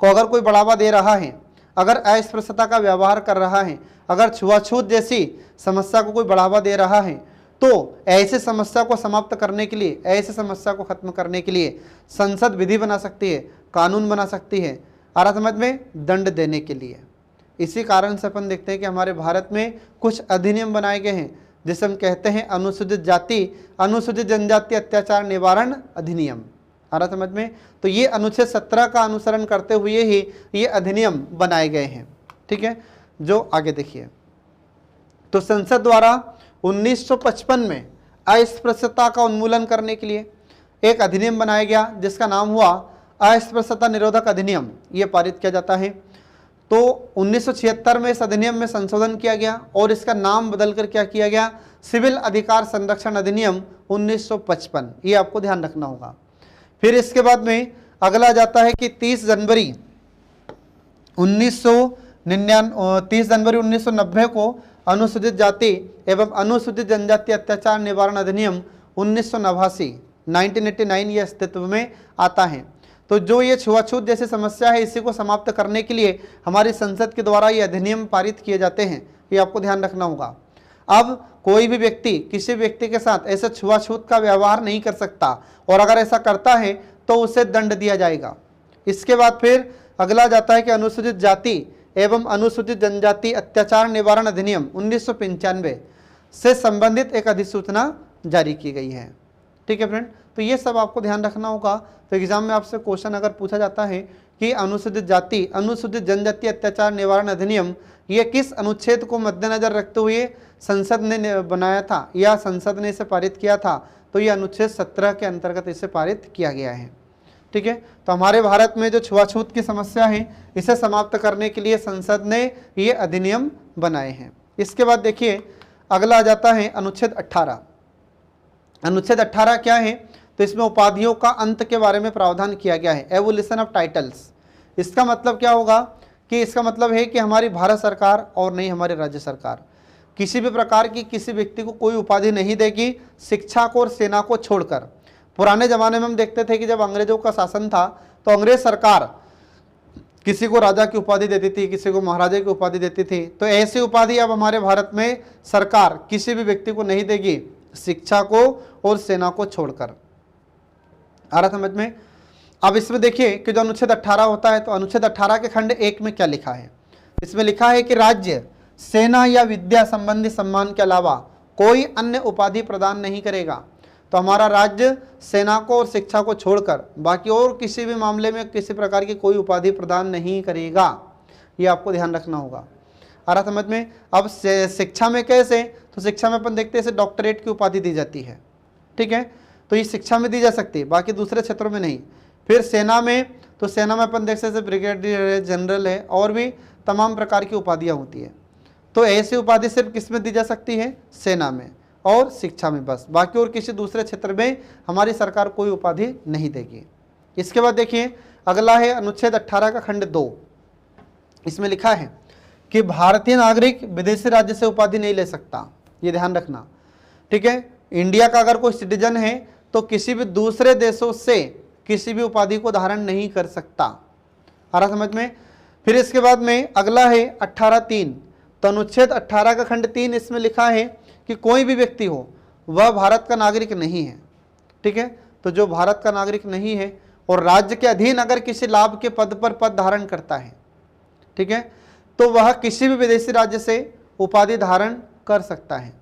को अगर कोई बढ़ावा दे रहा है, अगर अस्पृश्यता का व्यवहार कर रहा है, अगर छुआछूत जैसी समस्या को कोई बढ़ावा दे रहा है, तो ऐसे समस्या को समाप्त करने के लिए, ऐसे समस्या को खत्म करने के लिए संसद विधि बना सकती है, कानून बना सकती है। आ रहा समझ में? दंड देने के लिए। इसी कारण से अपन देखते हैं कि हमारे भारत में कुछ अधिनियम बनाए गए हैं जिसे हम कहते हैं अनुसूचित जाति, अनुसूचित जनजाति अत्याचार निवारण अधिनियम। आ रहा समझ में? तो ये अनुच्छेद 17 का अनुसरण करते हुए ही ये अधिनियम बनाए गए हैं। ठीक है, जो आगे देखिए, तो संसद द्वारा 1955 में अस्पृश्यता का उन्मूलन करने के लिए एक अधिनियम बनाया गया जिसका नाम हुआ अस्पृश्यता निरोधक अधिनियम। ये पारित किया जाता है। तो 1976 में इस अधिनियम में संशोधन किया गया और इसका नाम बदलकर क्या किया गया, सिविल अधिकार संरक्षण अधिनियम 1955। ये आपको ध्यान रखना होगा। फिर इसके बाद में अगला जाता है कि 30 जनवरी 1990 को अनुसूचित जाति एवं अनुसूचित जनजाति अत्याचार निवारण अधिनियम 1989 ये अस्तित्व में आता है। तो जो ये छुआछूत जैसी समस्या है, इसी को समाप्त करने के लिए हमारी संसद के द्वारा ये अधिनियम पारित किए जाते हैं। ये आपको ध्यान रखना होगा। अब कोई भी व्यक्ति किसी व्यक्ति के साथ ऐसे छुआछूत का व्यवहार नहीं कर सकता, और अगर ऐसा करता है तो उसे दंड दिया जाएगा। इसके बाद फिर अगला जाता है कि अनुसूचित जाति एवं अनुसूचित जनजाति अत्याचार निवारण अधिनियम 1995 से संबंधित एक अधिसूचना जारी की गई है। ठीक है फ्रेंड, तो ये सब आपको ध्यान रखना होगा। तो एग्जाम में आपसे क्वेश्चन अगर पूछा जाता है कि अनुसूचित जाति अनुसूचित जनजाति अत्याचार निवारण अधिनियम ये किस अनुच्छेद को मद्देनजर रखते हुए संसद ने बनाया था या संसद ने इसे पारित किया था, तो ये अनुच्छेद 17 के अंतर्गत इसे पारित किया गया है। ठीक है, तो हमारे भारत में जो छुआछूत की समस्या है इसे समाप्त करने के लिए संसद ने ये अधिनियम बनाए हैं। इसके बाद देखिए अगला आ जाता है अनुच्छेद 18। अनुच्छेद 18 क्या है, तो इसमें उपाधियों का अंत के बारे में प्रावधान किया गया है, एवोल्यूशन ऑफ टाइटल्स। इसका मतलब क्या होगा कि इसका मतलब है कि हमारी भारत सरकार और नहीं हमारी राज्य सरकार किसी भी प्रकार की किसी व्यक्ति को कोई उपाधि नहीं देगी शिक्षा को और सेना को छोड़कर। पुराने ज़माने में हम देखते थे कि जब अंग्रेजों का शासन था तो अंग्रेज सरकार किसी को राजा की उपाधि देती थी, किसी को महाराजा की उपाधि देती थी। तो ऐसी उपाधि अब हमारे भारत में सरकार किसी भी व्यक्ति को नहीं देगी शिक्षा को और सेना को छोड़कर। आ रहा समझ में? अब इसमें देखिए कि जो अनुच्छेद 18 होता है, तो अनुच्छेद 18 के खंड 1 में क्या लिखा है, इसमें लिखा है कि राज्य सेना या विद्या संबंधी सम्मान के अलावा कोई अन्य उपाधि प्रदान नहीं करेगा। तो हमारा राज्य सेना को और शिक्षा को छोड़कर बाकी और किसी भी मामले में किसी प्रकार की कोई उपाधि प्रदान नहीं करेगा। ये आपको ध्यान रखना होगा। आ रहा समझ में? अब शिक्षा में कैसे, तो शिक्षा में अपन देखते हैं इसे डॉक्टरेट की उपाधि दी जाती है। ठीक है, तो ये शिक्षा में दी जा सकती है, बाकी दूसरे क्षेत्रों में नहीं। फिर सेना में, तो सेना में अपन देखते हैं ब्रिगेडियर है, जनरल है, और भी तमाम प्रकार की उपाधियाँ होती है। तो ऐसी उपाधि सिर्फ किस में दी जा सकती है, सेना में और शिक्षा में बस, बाकी और किसी दूसरे क्षेत्र में हमारी सरकार कोई उपाधि नहीं देगी। इसके बाद देखिए अगला है अनुच्छेद 18 का खंड 2। इसमें लिखा है कि भारतीय नागरिक विदेशी राज्य से उपाधि नहीं ले सकता। ये ध्यान रखना। ठीक है, इंडिया का अगर कोई सिटीजन है तो किसी भी दूसरे देशों से किसी भी उपाधि को धारण नहीं कर सकता। आ रहा समझ में? फिर इसके बाद में अगला है 18(3). तो अनुच्छेद 18 का खंड 3 इसमें लिखा है कि कोई भी व्यक्ति हो वह भारत का नागरिक नहीं है। ठीक है, तो जो भारत का नागरिक नहीं है और राज्य के अधीन अगर किसी लाभ के पद पर पद धारण करता है, ठीक है, तो वह किसी भी विदेशी राज्य से उपाधि धारण कर सकता है,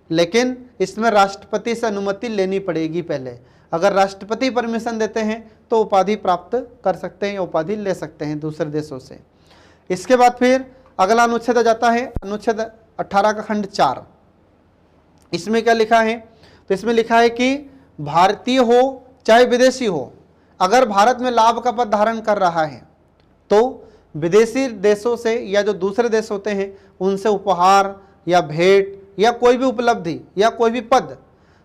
लेकिन इसमें राष्ट्रपति से अनुमति लेनी पड़ेगी पहले। अगर राष्ट्रपति परमिशन देते हैं तो उपाधि प्राप्त कर सकते हैं या उपाधि ले सकते हैं दूसरे देशों से। इसके बाद फिर अगला अनुच्छेद आ जाता है अनुच्छेद 18 का खंड 4। इसमें क्या लिखा है? तो इसमें लिखा है कि भारतीय हो चाहे विदेशी हो, अगर भारत में लाभ का पद धारण कर रहा है तो विदेशी देशों से या जो दूसरे देश होते हैं उनसे उपहार या भेंट या कोई भी उपलब्धि या कोई भी पद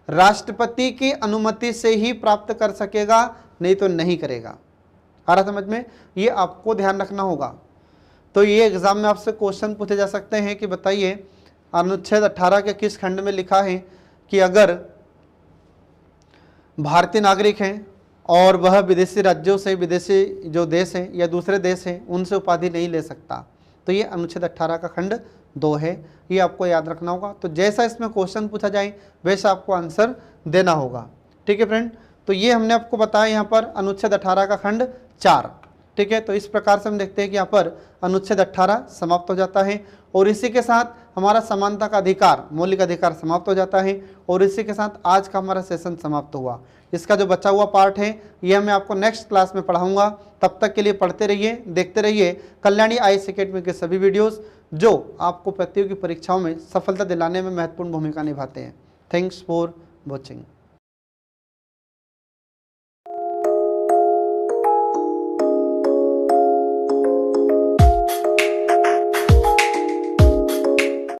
राष्ट्रपति की अनुमति से ही प्राप्त कर सकेगा, नहीं तो नहीं करेगा। आ रहा समझ में? ये आपको ध्यान रखना होगा। तो ये एग्जाम में आपसे क्वेश्चन पूछे जा सकते हैं कि बताइए अनुच्छेद 18 के किस खंड में लिखा है कि अगर भारतीय नागरिक हैं और वह विदेशी राज्यों से, विदेशी जो देश हैं या दूसरे देश हैं, उनसे उपाधि नहीं ले सकता। तो ये अनुच्छेद 18 का खंड 2 है, ये आपको याद रखना होगा। तो जैसा इसमें क्वेश्चन पूछा जाए वैसा आपको आंसर देना होगा। ठीक है फ्रेंड, तो ये हमने आपको बताया यहाँ पर अनुच्छेद 18 का खंड 4। ठीक है, तो इस प्रकार से हम देखते हैं कि यहाँ पर अनुच्छेद 18 समाप्त हो जाता है और इसी के साथ हमारा समानता का अधिकार, मौलिक अधिकार समाप्त हो जाता है और इसी के साथ आज का हमारा सेशन समाप्त हुआ। इसका जो बचा हुआ पार्ट है यह मैं आपको नेक्स्ट क्लास में पढ़ाऊंगा। तब तक के लिए पढ़ते रहिए, देखते रहिए कल्याणी IAS अकेडमी के सभी वीडियोस जो आपको प्रतियोगी परीक्षाओं में सफलता दिलाने में महत्वपूर्ण भूमिका निभाते हैं। Thanks for watching.